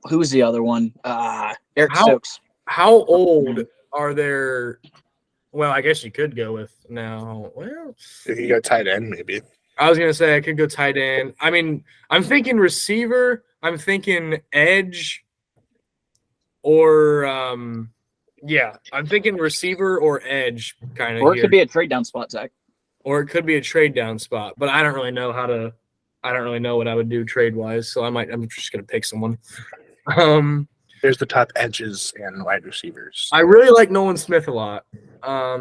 who's the other one? Eric How- Stokes. How old are their? Well, I guess you could go with now. Well, If you got tight end, maybe. I was gonna say I could go tight end. I mean, I'm thinking receiver. I'm thinking edge, or I'm thinking receiver or edge kind of. Or it could be a trade down spot, Zach. or it could be a trade down spot. But I don't really know how to. I don't really know what I would do trade wise. So I'm just gonna pick someone. There's the top edges and wide receivers. I really like Nolan Smith a lot. I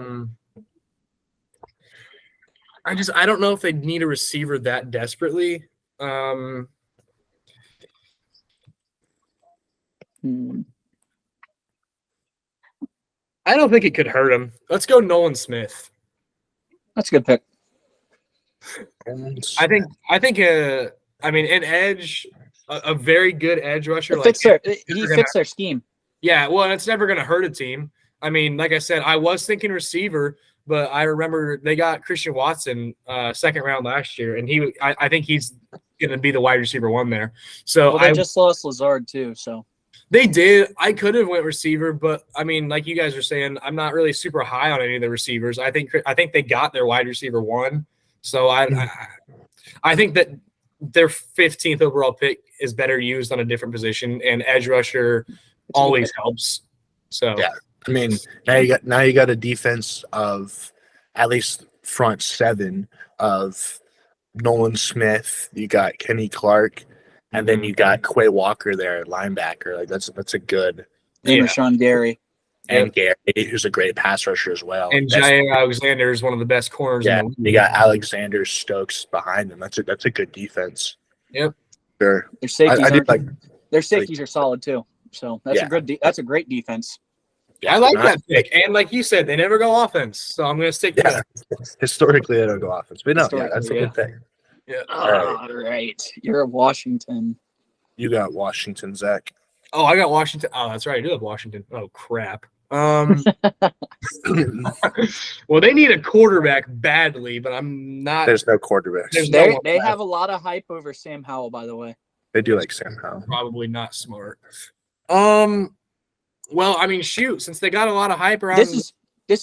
don't know if they need a receiver that desperately. Hmm. I don't think it could hurt him. Let's go Nolan Smith. That's a good pick. I think I mean an edge, a very good edge rusher. He fits gonna- their scheme. Yeah, well, it's never going to hurt a team. I mean, like I said, I was thinking receiver, but I remember they got Christian Watson second round last year, and I think he's going to be the wide receiver one there. So Well, they just lost Lazard too, so they did. I could have went receiver, but I mean, like you guys are saying, I'm not really super high on any of the receivers. I think they got their wide receiver one. So I think that their 15th overall pick is better used on a different position, and edge rusher always helps. So Yeah. I mean, now you got a defense of at least front seven of Nolan Smith. You got Kenny Clark, and then you got Quay Walker there at linebacker. Like that's a good and Yeah. Rashawn Gary. and Gary, who's a great pass rusher as well. and That's- Jair Alexander is one of the best corners. yeah, in the league. you got Alexander Stokes behind him. That's a good defense. Sure. Their safeties I do aren't. like. Their safeties are solid too. So that's Yeah. a good. That's a great defense. I like not- that pick. And like you said, they never go offense. So I'm going to stick to Yeah. that. Historically, they don't go offense, but no, yeah, that's a Historically, good pick. Yeah. All right. All right. You're a Washington. You got Washington, Zach. Oh, I got Washington. Oh, that's right. I do have Washington. Oh, crap. Well, they need a quarterback badly, but I'm not. There's no quarterbacks. There's no one They left. have a lot of hype over Sam Howell, by the way. They do like Sam Howell. Probably not smart. Well, I mean, shoot, since they got a lot of hype around. This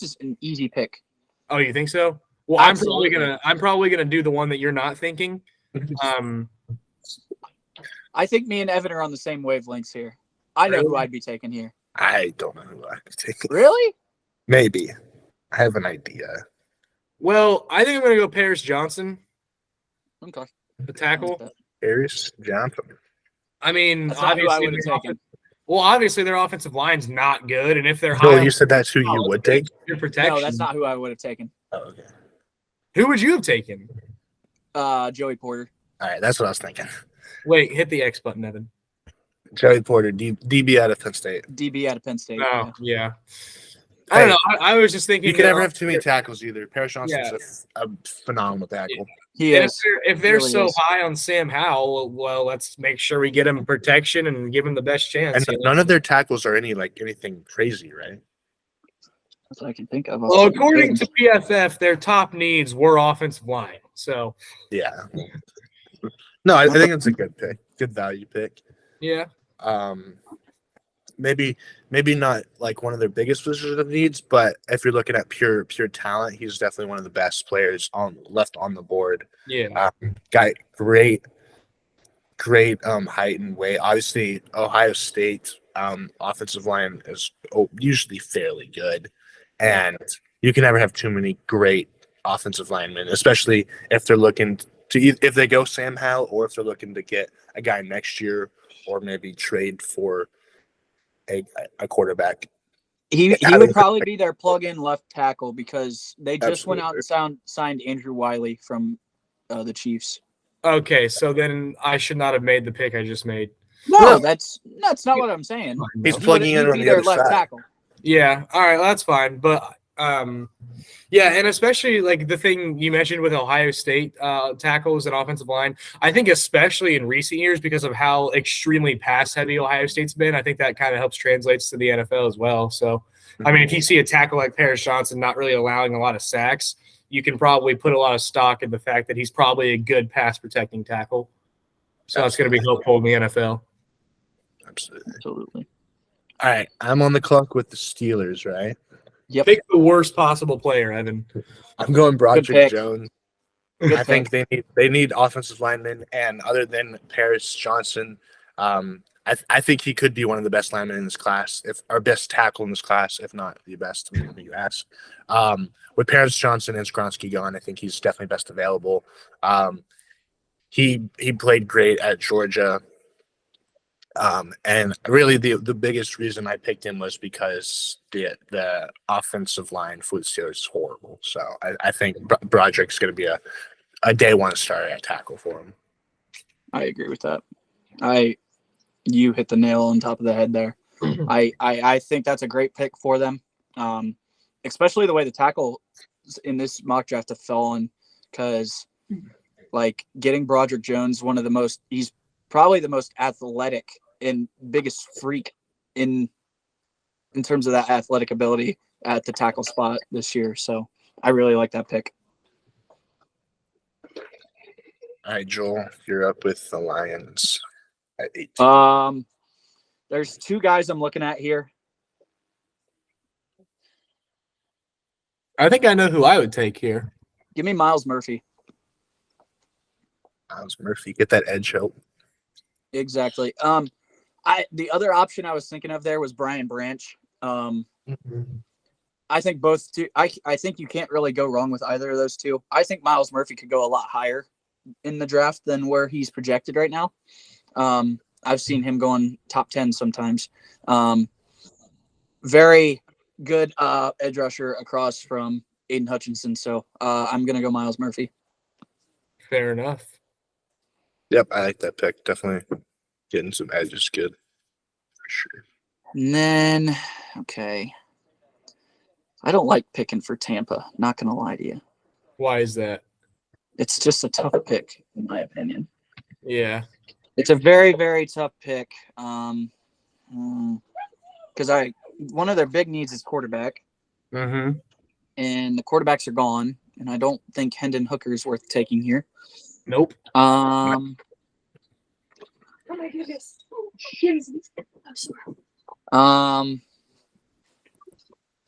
is an easy pick. Oh, you think so? Well, Absolutely. I'm probably gonna do the one that you're not thinking. I think me and Evan are on the same wavelengths here. I know who Really? I'd be taking here. I don't know who I could take. Really? Maybe. I have an idea. Well, I think I'm gonna go Paris Johnson, Okay. the tackle. Harris Johnson. I mean, That's not who I obviously, would have their taken. obviously their offensive line's not good, and if they're high Joel, on you said that's who you would take? your protection, No, that's not who I would have taken. Oh, okay. who would you have taken? Joey Porter. All right, that's what I was thinking. Wait, hit the X button, Evan. Joey Porter, DB out of Penn State. DB out of Penn State. Oh, yeah. yeah. I don't know. I was just thinking You can that- never have too many tackles either. Paris Johnson's a phenomenal tackle. He And is. if they're really so is. high on Sam Howell, well, let's make sure we get him protection and give him the best chance. And none of their tackles are anything crazy, right? That's what I can think of. Well, according to PFF, their top needs were offensive line. So, Yeah. No, I think it's a good pick. Good value pick. yeah. Maybe not like one of their biggest positions of needs, but if you're looking at pure talent, he's definitely one of the best players left on the board. Yeah. Got great height and weight. Obviously, Ohio State offensive line is usually fairly good, and you can never have too many great offensive linemen, especially if they're looking if they go Sam Howell or if they're looking to get a guy next year or maybe trade for a quarterback. He I would think- probably be their plug-in left tackle because they just went out Absolutely. and signed Andrew Wiley from the Chiefs. Okay, so then I should not have made the pick I just made. No, that's not what I'm saying. He's He plugging would- in he'd on be the their other left side. tackle. Yeah, all right, that's fine. But yeah, and especially like the thing you mentioned with Ohio State tackles and offensive line, I think especially in recent years because of how extremely pass heavy Ohio State's been, I think that kind of helps translates to the NFL as well. So, I mean, if you see a tackle like Paris Johnson not really allowing a lot of sacks, you can probably put a lot of stock in the fact that he's probably a good pass protecting tackle. So that's going to be helpful in the NFL. Absolutely. Absolutely. All right, I'm on the clock with the Steelers, right? Yep. Pick the worst possible player, Evan. I'm going Broderick pick. Jones. Good I think they need offensive linemen, and other than Paris Johnson, I think he could be one of the best linemen in this class, if our best tackle in this class, if not the best. If you ask, with Paris Johnson and Skronsky gone, I think he's definitely best available. He played great at Georgia, and really the biggest reason I picked him was because the offensive line for the Steelers is horrible. So I think Broderick's going to be a day one starter at tackle for him. I agree with that. You hit the nail on top of the head there. I think that's a great pick for them, especially the way the tackle in this mock draft have fallen, because like getting Broderick Jones, he's probably the most athletic and biggest freak in terms of that athletic ability at the tackle spot this year. So I really like that pick. All right, Joel, you're up with the Lions at 18. There's two guys I'm looking at here. I think I know who I would take here. Give me Miles Murphy. Miles Murphy, get that edge help. Exactly. The other option I was thinking of there was Brian Branch. I think both two. I think you can't really go wrong with either of those two. I think Miles Murphy could go a lot higher in the draft than where he's projected right now. I've seen him going top 10 sometimes. Very good edge rusher across from Aiden Hutchinson. So I'm gonna go Miles Murphy. Fair enough. Yep, I like that pick. Definitely getting some edges good for sure. And then, okay. I don't like picking for Tampa. Not going to lie to you. Why is that? It's just a tough pick, in my opinion. Yeah. It's a very, very tough pick. Because one of their big needs is quarterback, Mm-hmm. and the quarterbacks are gone, and I don't think Hendon Hooker is worth taking here. Nope. Um,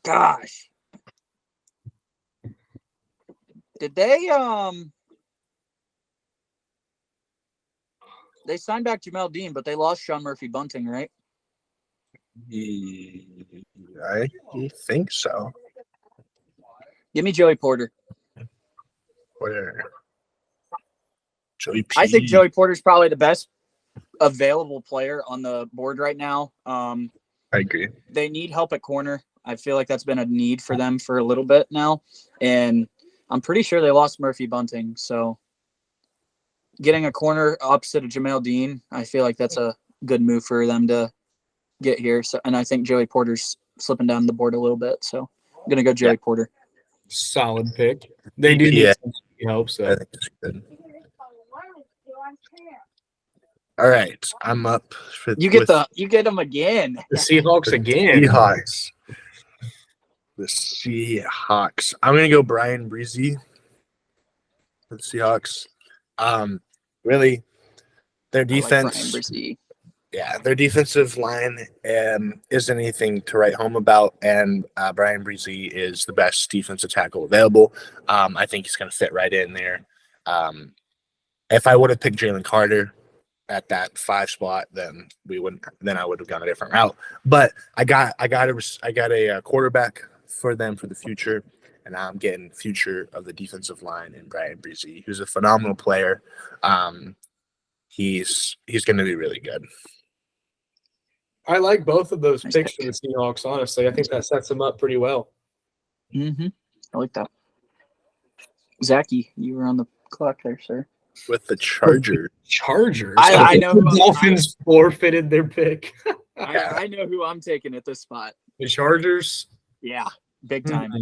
gosh, did they signed back Jamel Dean, but they lost Sean Murphy Bunting, right? I think so. Give me Joey Porter. Where? Joey P. I think Joey Porter's probably the best available player on the board right now. I agree. They need help at corner. I feel like that's been a need for them for a little bit now. And I'm pretty sure they lost Murphy Bunting. So getting a corner opposite of Jamel Dean, I feel like that's a good move for them to get here. So, and I think Joey Porter's slipping down the board a little bit. So I'm going to go Joey Porter. Solid pick. They do need some help, I so think it's good. All right, I'm up. You get them again. the Seahawks again. Seahawks. The Seahawks. I'm gonna go Brian Breezy for the Seahawks. Really, their defense. Their defensive line isn't anything to write home about, and Brian Breezy is the best defensive tackle available. I think he's going to fit right in there. If I would have picked Jalen Carter at that 5 spot, then I would have gone a different route. But I got a quarterback for them for the future, and I'm getting future of the defensive line in Brian Breezy, who's a phenomenal player. He's going to be really good. I like both of those Nice picks pick. for the Seahawks, honestly. I think that sets them up pretty well. Mm-hmm. I like that. Zachy, you were on the clock there, sir. With the Chargers. Chargers. I know The who- Dolphins forfeited their pick. I know who I'm taking at this spot. The Chargers. Yeah, big time.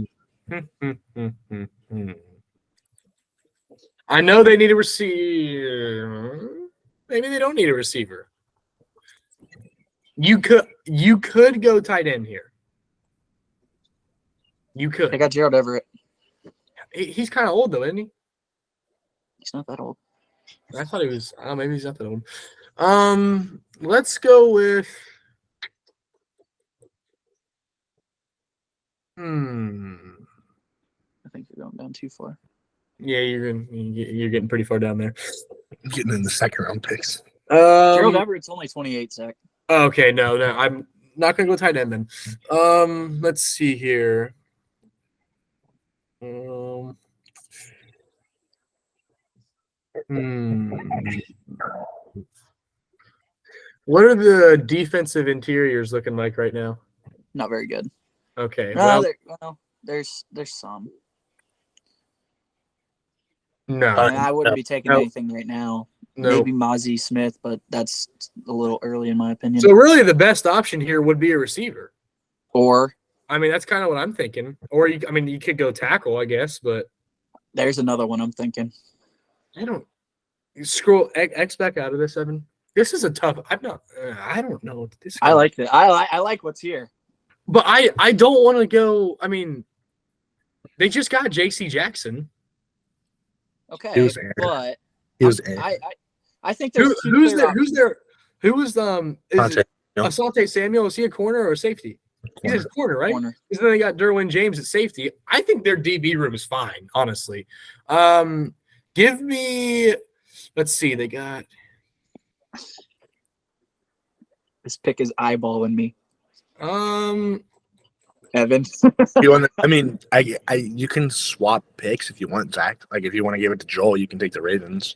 I know they need a receiver. Maybe they don't need a receiver. You could go tight end here. You I could. got Gerald Everett. He's kind of old though, isn't he? He's not that old. I thought he was. Oh, maybe he's not that old. Let's go with. I think you're going down too far. Yeah, you're getting pretty far down there. Getting in the second round picks. Gerald Everett's only 28, Zach. Okay, no, I'm not gonna go tight end then. Let's see here. What are the defensive interiors looking like right now? Not very good. Okay, No, there's some. no, I mean, I wouldn't be taking no. anything right now. no. Maybe Mozzie Smith, but that's a little early in my opinion. So really, the best option here would be a receiver. Or I mean, that's kind of what I'm thinking. Or you could go tackle, I guess, but there's another one I'm thinking. I don't. You scroll X back out of this, Evan. This is a tough. I don't know. This. I like that. I like what's here. But I don't want to go. I mean, they just got J.C. Jackson. Okay, He was air. but He was in. I think there's two Who's clear there? options. Who's there? Who was Asante Asante Samuel? Is he a corner or a safety? He's a corner, right? Corner. Because then they got Derwin James at safety. I think their DB room is fine, honestly. Give me. Let's see. They got. This pick is eyeballing me, Evan. You want? You can swap picks if you want, Zach. Like if you want to give it to Joel, you can take the Ravens.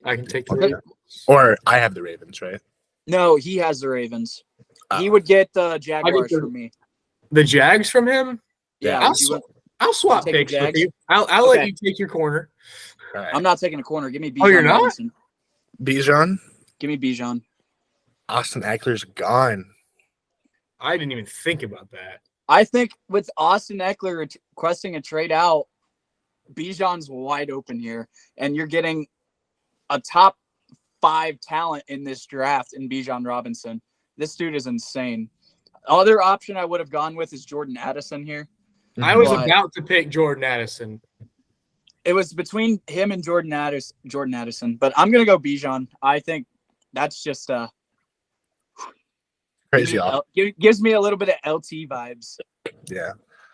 I can take Okay. the. Or I have the Ravens, right? No, he has the Ravens. He Oh. would get the Jaguars the- from me. The Jags from him. Yeah, would you want- I'll swap take the picks with Jags? you. I'll let Okay. you take your corner. All right. I'm not taking a corner. Give me Bijan Oh, you're not? Robinson. Bijan. Give me Bijan. Austin Eckler's gone. I didn't even think about that. I think with Austin Eckler requesting a trade out, Bijan's wide open here, and you're getting a top 5 talent in this draft in Bijan Robinson. This dude is insane. Other option I would have gone with is Jordan Addison here. I was But- about to pick Jordan Addison. It was between him and Jordan Addison, but I'm gonna go Bijan. I think that's just Crazy off. gives me a little bit of LT vibes. Yeah.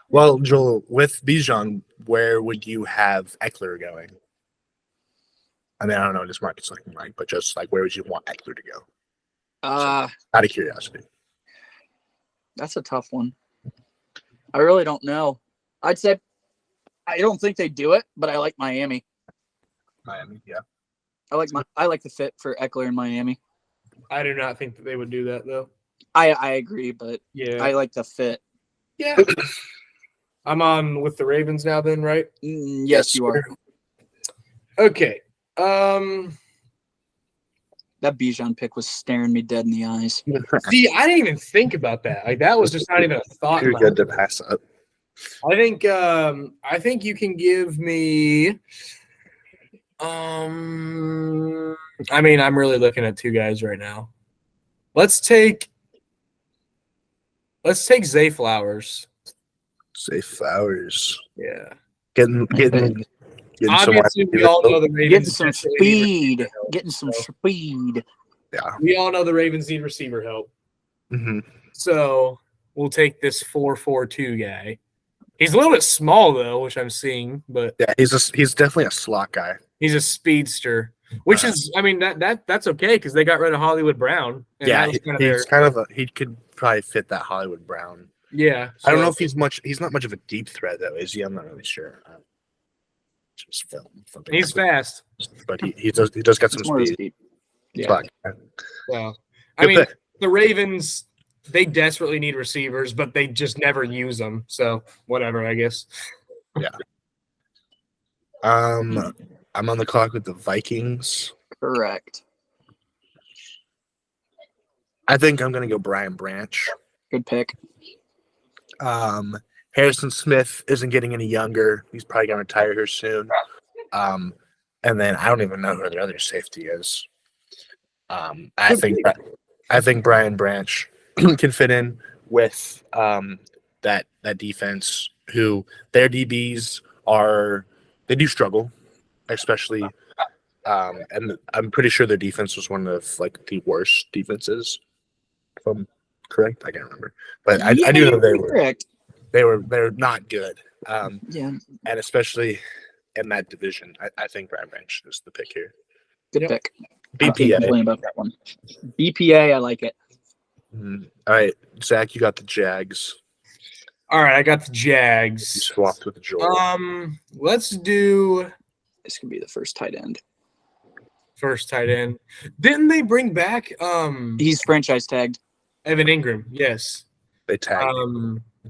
Well, Joel, with Bijan, where would you have Eckler going? I mean, I don't know what this market's looking like, but just like where would you want Eckler to go? Out of curiosity. That's a tough one. I really don't know. I'd say I don't think they do it, but I like Miami. Miami, yeah. I like the fit for Eckler in Miami. I do not think that they would do that though. I agree, but Yeah. I like the fit. Yeah. I'm on with the Ravens now then, right? Yes, you are. Okay. That Bijan pick was staring me dead in the eyes. See, I didn't even think about that. Like that was just not even a thought. in You're my good to pass up. I think you can give me I mean, I'm really looking at two guys right now. Let's take Zay Flowers. Say Flowers. Yeah. Getting some Obviously, we all know the Getting Ravens some desperately speed. need receiver help. Getting some speed. Yeah. We all know the Ravens need receiver help. Hmm. So we'll take this 4-4-2 guy. He's a little bit small though, which I'm seeing, but Yeah, he's definitely a slot guy. he's a speedster, which is, I mean, that's okay because they got rid of Hollywood Brown. And Yeah, that was he's kind of he could probably fit that Hollywood Brown. yeah. I don't know so- if he's not much of a deep threat though, is he? I'm not really sure. Just film. he's fast. But he does got some It's more of speed. speed. Yeah. Slot guy. So, I Good mean, pick. the Ravens, they desperately need receivers, but they just never use them. So whatever, I guess. I'm on the clock with the Vikings. Correct. I think I'm gonna go Brian Branch. Good pick. Harrison Smith isn't getting any younger. He's probably gonna retire here soon. And then I don't even know who the other safety is. I think Brian Branch can fit in with that defense. Who their DBs they do struggle, especially. And I'm pretty sure their defense was one of like the worst defenses. If I'm correct, I can't remember, but I do know Correct. they're not good. Yeah. And especially in that division, I think Brian Branch is the pick here. Good Yep. pick. I can't complain BPA. about that one. BPA, I like it. Mhm. All right, Zach, you got the Jags. All right, I got the You Jags. swapped with Joel. Let's do This could be the first tight end. first tight end. Didn't they bring back He's franchise tagged. Evan Ingram? Yes. They tagged.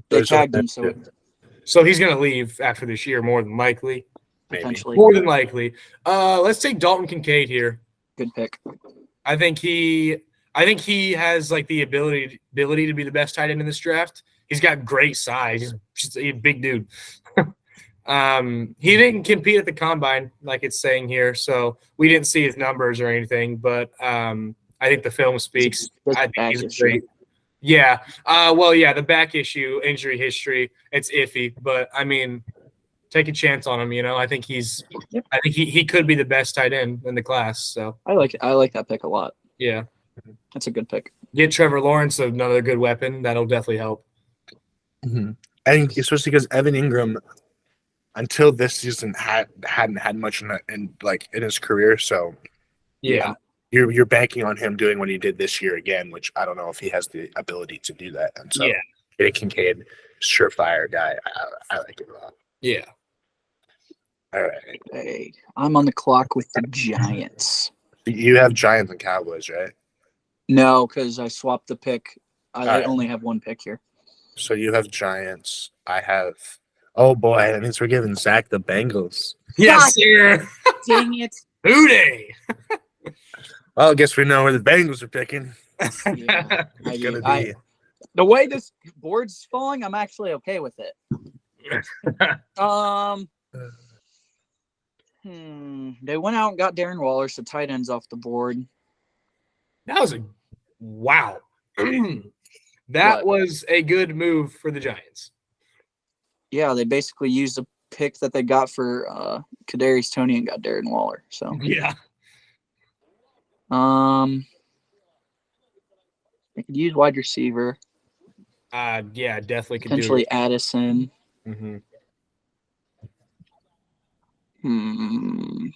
They Those are- tagged him, so So he's gonna leave after this year, more than likely. maybe. potentially. More than likely. Let's take Dalton Kincaid here. Good pick. I think he has like the ability to be the best tight end in this draft. He's got great size. He's just a big dude. He didn't compete at the combine, like it's saying here, so we didn't see his numbers or anything. But I think the film speaks. That's I a think back he's issue. great. Yeah. Well, yeah, the back issue, injury history, it's iffy. But I mean, take a chance on him. You know, I think Yep. he could be the best tight end in the class. So I like that pick a lot. yeah. That's a good pick. Get Trevor Lawrence, another good weapon. That'll definitely help. Mhm. I think especially because Evan Ingram, until this season, hadn't had much in his career. So Yeah. you're banking on him doing what he did this year again, which I don't know if he has the ability to do that. And so Yeah. getting Kincaid, surefire guy, I like it a lot. Yeah. All right, Hey, I'm on the clock with the Giants. you have Giants and Cowboys, right? No, because I swapped the pick. I Alright. only have one pick here. So you have Giants. I have. Oh boy, that means we're giving Zach the Bengals. Yes, sir. Dang it. Hooday. Well, I guess we know where the Bengals are picking. Yeah, It's gonna I- be the way this board's falling, I'm actually okay with it. They went out and got Darren Waller, so tight ends off the board. That was a wow. That What? was a good move for the Giants. Yeah, they basically used a pick that they got for Kadarius Toney and got Darren Waller. So Yeah. they could use wide receiver, Yeah, definitely could potentially Addison. do it. Mhm.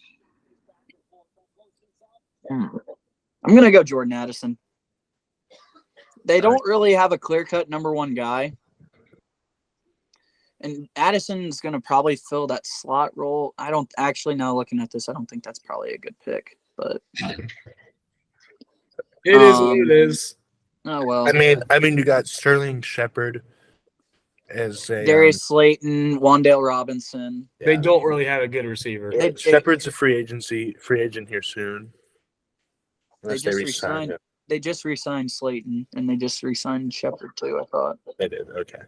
I'm gonna go Jordan Addison. They don't really have a clear-cut number one guy. And Addison's going to probably fill that slot role. I don't actually now looking at this, I don't think that's probably a good pick. But It is what it is. oh well. I mean, you got Sterling Shepard as a Darius Slayton, Wandale Robinson. They don't really have a good receiver. They- Shepard's a free agent here soon. Unless just re-sign re-signed- him. They just re-signed Slayton and they just re-signed Shepard too, I thought. They did. Okay.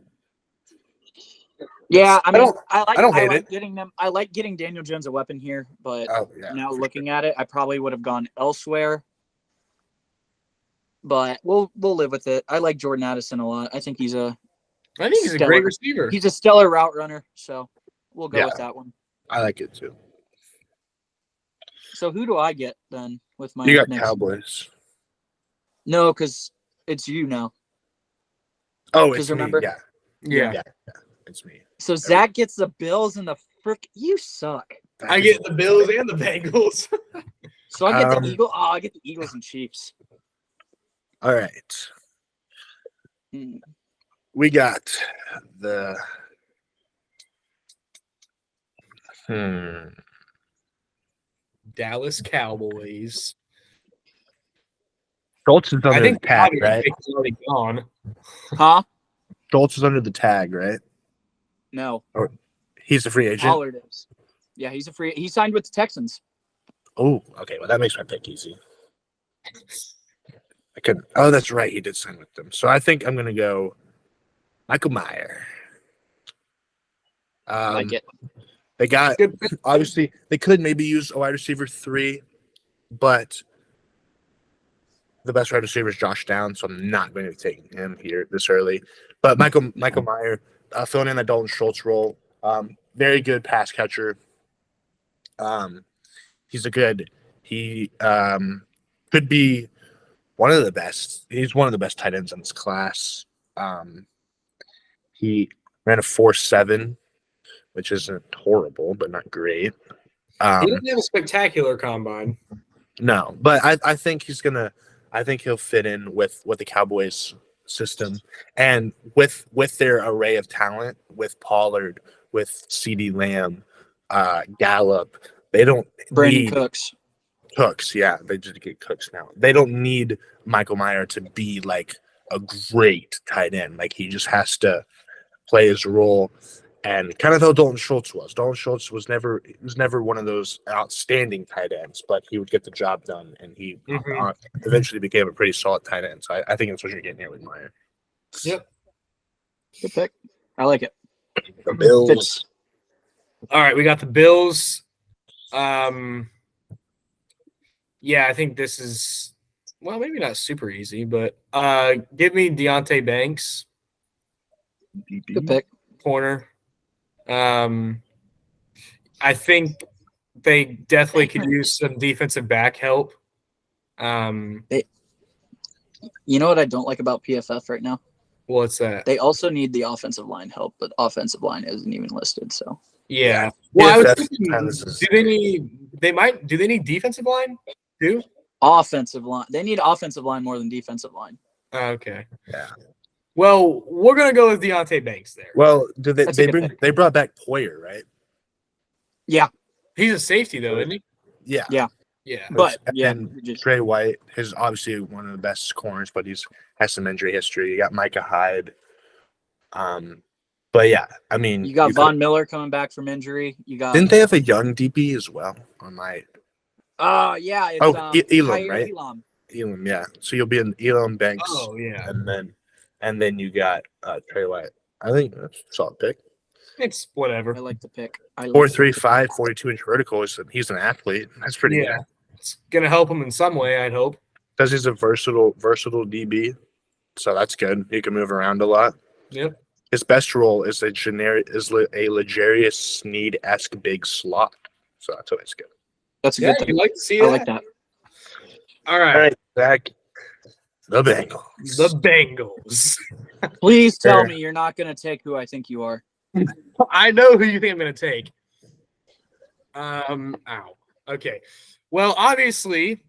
Yeah, I mean, don't- I don't hate like it. getting them. I like getting Daniel Jones a weapon here, but Oh yeah. now for looking at it, I probably would have gone elsewhere. But we'll live with it. I like Jordan Addison a lot. I think he's a He's a great receiver. he's a stellar route runner, so we'll go Yeah. with that one. sure. I like it too. So who do I get then with my You got next? Cowboys. No, because it's you now. Oh, 'Cause it's me. remember- Yeah, Yeah. it's me. So Zach gets the Bills and the frick. You suck. I get the Bills and the Bengals. So I get Um, the Eagles. Oh, I get the Eagles and Chiefs. All right. Hmm. We got the. Dallas Cowboys. Schultz is under I think the tag, Bobby right? is already gone. Huh? Schultz is under the tag, right? No. He's a free agent. Pollard is. Yeah, he's a free. He signed with the Texans. Oh, okay. Well, that makes my pick easy. I couldn't. Oh, that's right. He did sign with them. So I think I'm gonna go Michael Mayer. I like it. They got Good. obviously they could maybe use a wide receiver 3, but the best wide receiver is Josh Downs, so I'm not going to be taking him here this early. But Michael Mayer filling in that Dalton Schultz role, very good pass catcher. He's a good. He could be one of the best. He's one of the best tight ends in this class. He ran a 4.7, which isn't horrible, but not great. He didn't have a spectacular combine. No, but I think he's gonna. I think he'll fit in with the Cowboys system and with their array of talent, with Pollard, with CeeDee Lamb, Gallup. They don't Brandon need Cooks. Yeah, they just get Cooks now. They don't need Michael Mayer to be like a great tight end. Like he just has to play his role. And kind of how Dalton Schultz was. Dalton Schultz was never one of those outstanding tight ends, but he would get the job done, and he eventually became a pretty solid tight end. So I think that's what you're getting here with Meyer. Yep. Good pick. I like it. The Bills. Fits. All right, we got the Bills. Yeah, I think this is maybe not super easy, but give me Deontay Banks, Good pick. corner. I think they definitely could use some defensive back help. You know what I don't like about PFF right now? What's that? They also need the offensive line help, but offensive line isn't even listed. So Yeah. Well, I was PFF thinking, sometimes is- do they need defensive line too? offensive line. They need offensive line more than defensive line. Okay. Yeah. Well, we're gonna go with Deontay Banks there. Well, do That's a good pick. they brought back Poyer, right? He's a safety though, isn't he? Yeah. Yeah. Yeah. But yeah, And Trey White is obviously one of the best corners, but has some injury history. You got Micah Hyde. But yeah, I mean, You got you Von Miller coming back from injury. You got didn't they have a young DB as well? On my yeah, it's Oh, Elam, Kaiir right? Elam. Elam, yeah. So you'll be in Elam Banks, Oh yeah, and then you got Trey White. I think that's a solid pick. it's whatever. I like the pick. I like 4.35, 42-inch vertical. He's an athlete. That's pretty Yeah, good. it's gonna help him in some way, I'd hope. Because he's a versatile DB, so that's good. He can move around a lot. Yep. His best role is a L'Jarius Sneed-esque big slot. So that's always good. That's a Yeah, good thing. you like to see I that. like that. All right, All right, Zach. The Bengals. the Bengals. Please tell Sure. me you're not going to take who I think you are. I know who you think I'm gonna take. Ow. Okay. Well, obviously,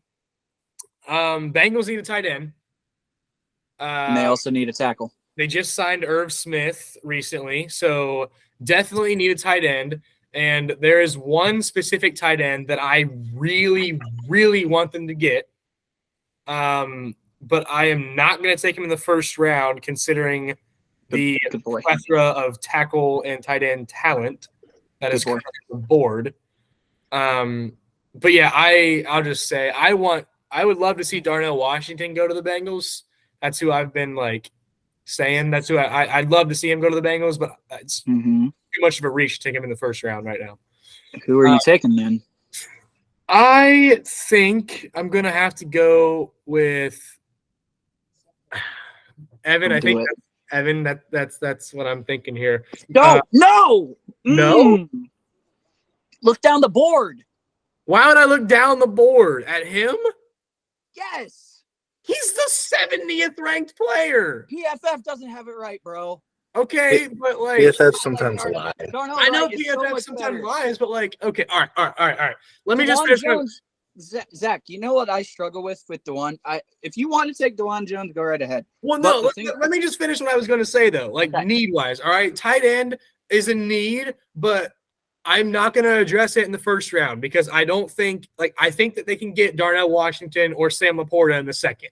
Bengals need a tight end. And they also need a tackle. They just signed Irv Smith recently, so definitely need a tight end. And there is one specific tight end that I really, really want them to get. But I am not going to take him in the first round, considering the Good boy. plethora of tackle and tight end talent that Good is boy. coming on the board. But yeah, I'll just say I would love to see Darnell Washington go to the Bengals. That's who I've been saying. That's who I'd love to see him go to the Bengals, but it's Mm-hmm. too much of a reach to take him in the first round right now. Who are you taking then? I think I'm gonna have to go with Evan. Don't I do think it. Evan. That's what I'm thinking here. No, no, no? Mm. Look down the board. Why would I look down the board at him? Yes. He's the 70th ranked player. PFF doesn't have it right, bro. Okay, but PFF sometimes Darnell- lie. Darnell I know Wright is so PFF much sometimes better. lies, but okay, all right. Let me just DeJuan finish. Jones, Zach, you know what I struggle with DeJuan? If you want to take DeJuan Jones, go right ahead. Well, But no, the thing- let me just finish what I was going to say, though. Okay. Need-wise, all right? Tight end is a need, but I'm not going to address it in the first round because I don't think – I think that they can get Darnell Washington or Sam Laporta in the second.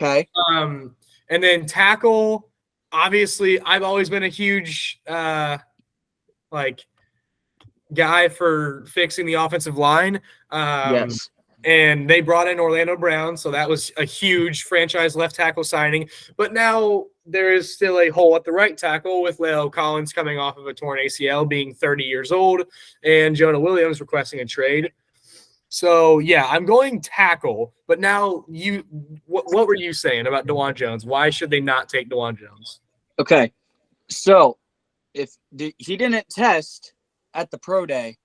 Okay. And then tackle, obviously, I've always been a huge guy for fixing the offensive line. Yes. And they brought in Orlando Brown, so that was a huge franchise left tackle signing. But now there is still a hole at the right tackle with Leo Collins coming off of a torn ACL, being 30 years old, and Jonah Williams requesting a trade. So, yeah, I'm going tackle. But now what were you saying about DeJuan Jones? Why should they not take DeJuan Jones? Okay. So if he didn't test at the pro day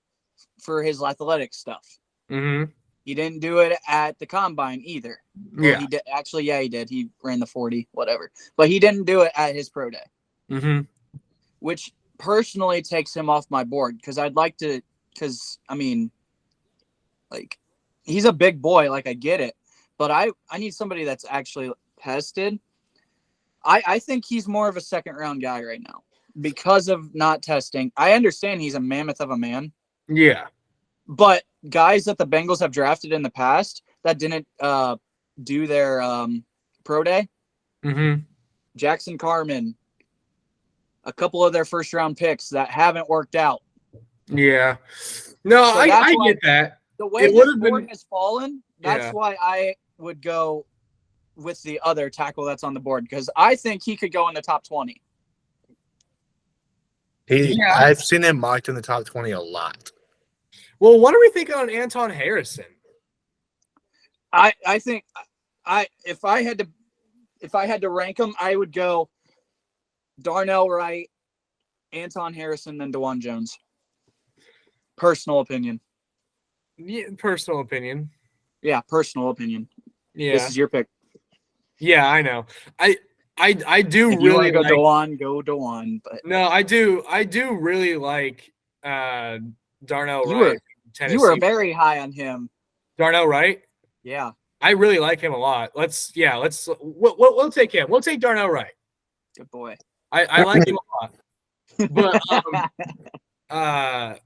for his athletic stuff. Mm-hmm. He didn't do it at the combine either. Well, Yeah. he did. Actually, yeah, he did. He ran the 40, whatever. But he didn't do it at his pro day, Mm-hmm. which personally takes him off my board because I'd like to. Because I mean, he's a big boy. I get it, but I need somebody that's actually tested. I think he's more of a second round guy right now because of not testing. I understand he's a mammoth of a man. Yeah. But guys that the Bengals have drafted in the past that didn't do their pro day, Mm-hmm. Jackson Carman, a couple of their first round picks that haven't worked out. Yeah. No, So I that's why- get that. The way It this would've board been- has fallen, that's Yeah. why I would go with the other tackle that's on the board because I think he could go in the top 20. Yeah. I've seen him mocked in the top 20 a lot. Well, what are we thinking on Anton Harrison? I think if I had to rank them, I would go Darnell Wright, Anton Harrison, then DeJuan Jones. Personal opinion. Yeah, personal opinion. Yeah, personal opinion. Yeah. This is your pick. Yeah, I know. I do If you want really to go like DeJuan, go DeJuan. But No, I do really like Darnell You Wright. were- Tennessee. you were very high on him. Darnell Wright. Yeah. I really like him a lot. We'll take him. We'll take Darnell Wright. Good boy. I like him a lot. But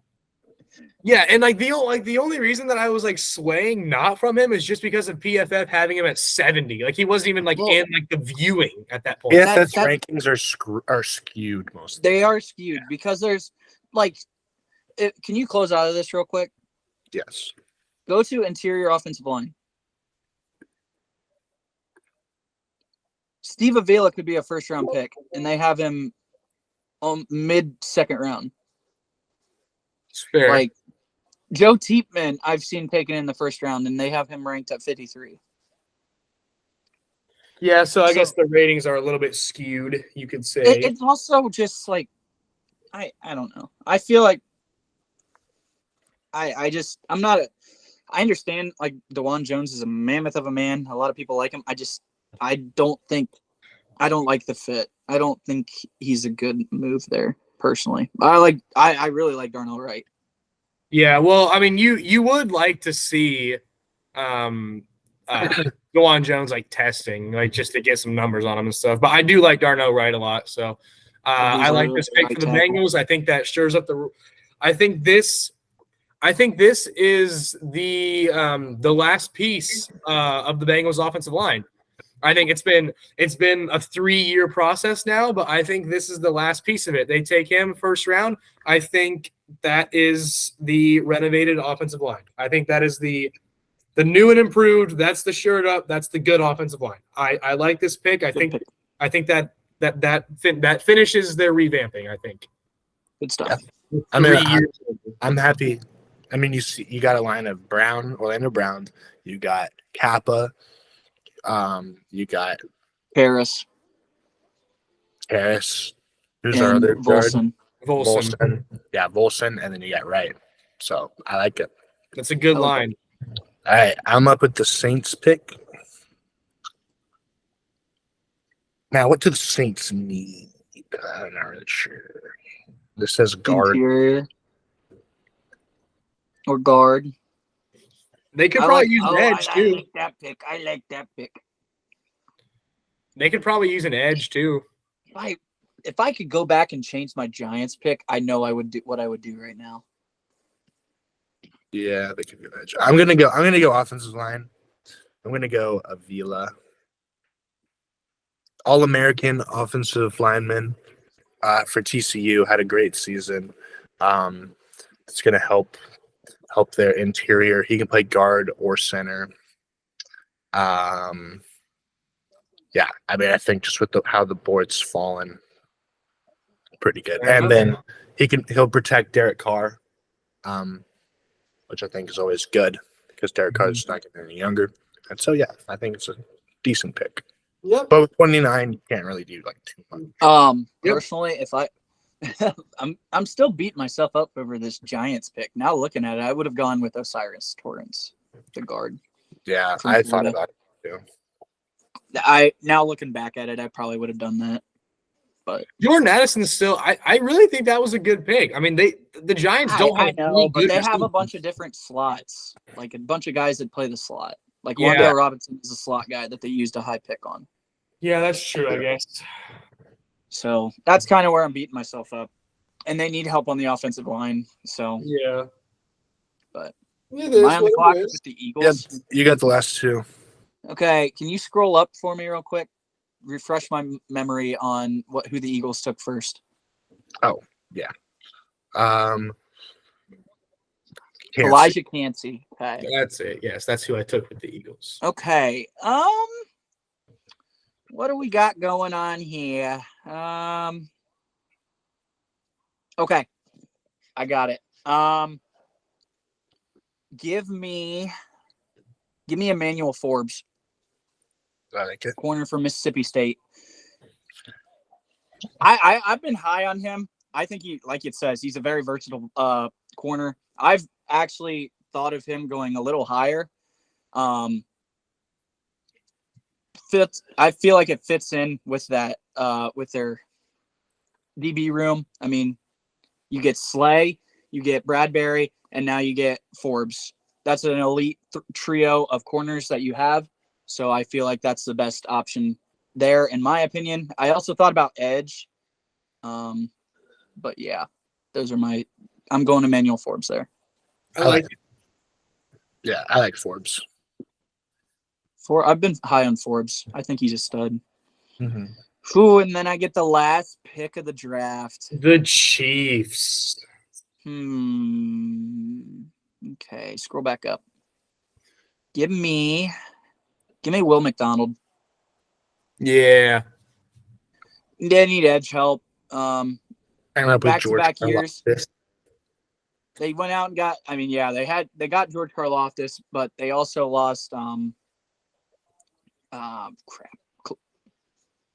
Yeah, and the only reason that I was like swaying not from him is just because of PFF having him at 70. Like he wasn't even like Well- in like the viewing at that point. PFF's that- rankings are skewed most of the They time. are skewed because there's like, can you close out of this real quick? Yes. Go to interior offensive line. Steve Avila could be a first round pick, and they have him mid second round. It's fair. Like Joe Teepman, I've seen taken in the first round, and they have him ranked at 53. Yeah, so I So- guess the ratings are a little bit skewed, you could say. It's also just like I don't know. I feel like I'm not a. I understand like DeJuan Jones is a mammoth of a man. A lot of people like him. I don't like the fit. I don't think he's a good move there personally. I really like Darnell Wright. Yeah, well, I mean, you would like to see DeJuan Jones like testing, like just to get some numbers on him and stuff. But I do like Darnell Wright a lot, so I like this pick for the Bengals. I think that stirs up the. I think this is the last piece of the Bengals offensive line. I think it's been a 3-year process now, but I think this is the last piece of it. They take him first round. I think that is the renovated offensive line. I think that is the new and improved. That's the shirt up. That's the good offensive line. I like this pick. I think that finishes their revamping. I think. Good stuff. I mean, 3 years. I'm happy. I mean, you got a line of Orlando Brown. You got Kappa. You got Harris Harris. Who's our and other guard? Volson. Volson. Yeah, Volson, and then you got Wright. So I like it. That's a good I like line. All right, I'm up with the Saints pick. Now, what do the Saints need? I'm not really sure. This says guard. Interior or guard. They could probably use an edge I too. like that pick. I like that pick. They could probably use an edge too. If I could go back and change my Giants pick, I know I would do what I would do right now. Yeah, they could do edge. I'm gonna go offensive line. I'm gonna go Avila. All-American offensive lineman for TCU, had a great season. It's gonna help their interior. He can play guard or center. Yeah, I mean, I think just with how the board's fallen, pretty good. Fair And enough. then he'll protect Derek Carr, which I think is always good because Derek Carr is not getting any younger. And so, yeah, I think it's a decent pick. Yep. But with 29, you can't really do like too much. Yep. Personally, if I I'm still beating myself up over this Giants pick. Now looking at it, I would have gone with Osiris Torrance, the guard. Yeah, From I thought Florida. about it too. Now looking back at it, I probably would have done that. But Jordan Addison is still. I really think that was a good pick. I mean, the Giants don't I have know, three but good they have a receivers. bunch of different slots, like a bunch of guys that play the slot. Like Yeah. Wandale Robinson is a slot guy that they used a high pick on. Yeah, that's true. I guess. So that's kind of where I'm beating myself up. And they need help on the offensive line. So Yeah. But it am I on the clock is. with the Yeah, Eagles? you got the last two. Okay, can you scroll up for me real quick? Refresh my memory on who the Eagles took first. Can't see. Elijah Cansey. Okay. That's it. Yes, that's who I took with the Eagles. Okay. What do we got going on here? Okay. I got it. Give me Emmanuel Forbes, I like it. corner from Mississippi State. I've been high on him. I think he, like it says, he's a very versatile corner. I've actually thought of him going a little higher. I feel like it fits in with that with their DB room. I mean, you get Slay, you get Bradbury, and now you get Forbes. That's an elite trio of corners that you have. So I feel like that's the best option there, in my opinion. I also thought about edge. But yeah, those are I'm going Emmanuel Forbes there. I like it. Yeah, I like Forbes. I've been high on Forbes. I think he's a stud. Mm-hmm. Ooh, and then I get the last pick of the draft. The Chiefs. Okay, scroll back up. Give me Will McDonald. Yeah. They need edge help. And I put George Back-to-back years. Karlaftis. They went out and got. I mean, yeah, they got George Karlaftis, but they also lost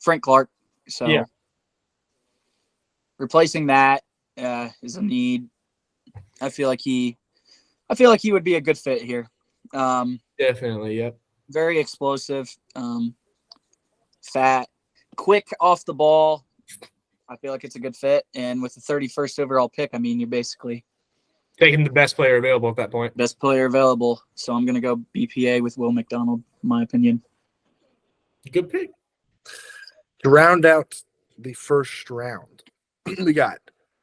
Frank Clark. So Yeah. replacing that is a need. I feel like he would be a good fit here. Definitely. Yep. Very explosive, fat, quick off the ball. I feel like it's a good fit. And with the 31st overall pick, I mean, you're basically Taking the best player available at that point. best player available. So I'm going to go BPA with Will McDonald, in my opinion. Good pick. To round out the first round, we got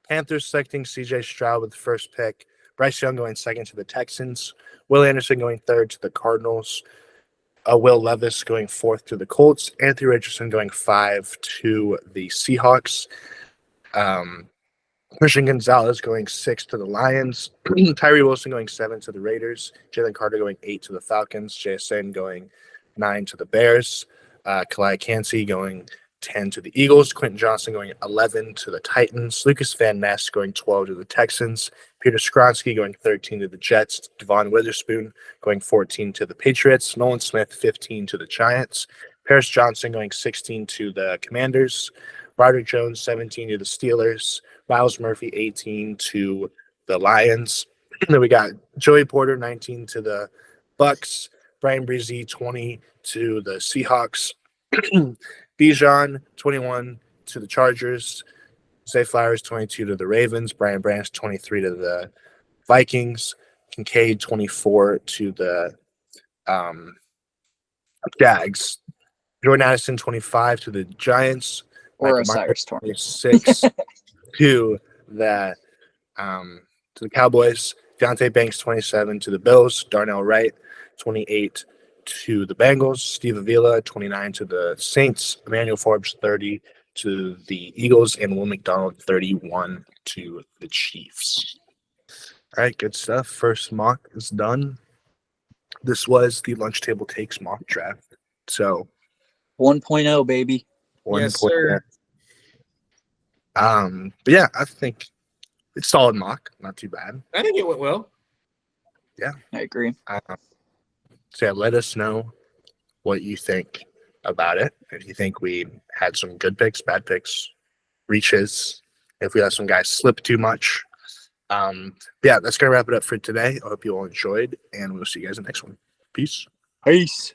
Panthers selecting CJ Stroud with the first pick, Bryce Young going second to the Texans, Will Anderson going third to the Cardinals, Will Levis going fourth to the Colts, Anthony Richardson going 5 to the Seahawks, Christian Gonzalez going 6 to the Lions, Tyree Wilson going 7 to the Raiders, Jalen Carter going 8 to the Falcons, JSN going 9 to the Bears, Kalai Kancey going 10 to the Eagles, Quentin Johnson going 11 to the Titans, Lucas Van Ness going 12 to the Texans, Peter Skronsky going 13 to the Jets, Devon Witherspoon going 14 to the Patriots, Nolan Smith 15 to the Giants, Paris Johnson going 16 to the Commanders, Roderick Jones 17 to the Steelers, Miles Murphy 18 to the Lions. Then we got Joey Porter 19 to the Bucks, Brian Breezy 20 to the Seahawks, Bijan 21 to the Chargers, Zay Flowers 22 to the Ravens, Brian Branch 23 to the Vikings, Kincaid 24 to the Jags, Jordan Addison 25 to the Giants, Or Michael Osiris Myers, Torrance. 26 to the Cowboys, Deontay Banks 27 to the Bills, Darnell Wright 28 to the Bengals, Steve Avila 29 to the Saints, Emmanuel Forbes 30 to the Eagles, and Will McDonald 31 to the Chiefs. All right, good stuff. First mock is done. This was the Lunch Table Takes mock draft. So 1.0, baby. Yes, sir. But yeah, I think it's solid mock, not too bad. I think it went well. I agree. So yeah, let us know what you think about it. If you think we had some good picks, bad picks, reaches, if we let some guys slip too much. Yeah, that's gonna wrap it up for today. I hope you all enjoyed, and we'll see you guys in the next one. Peace. Peace.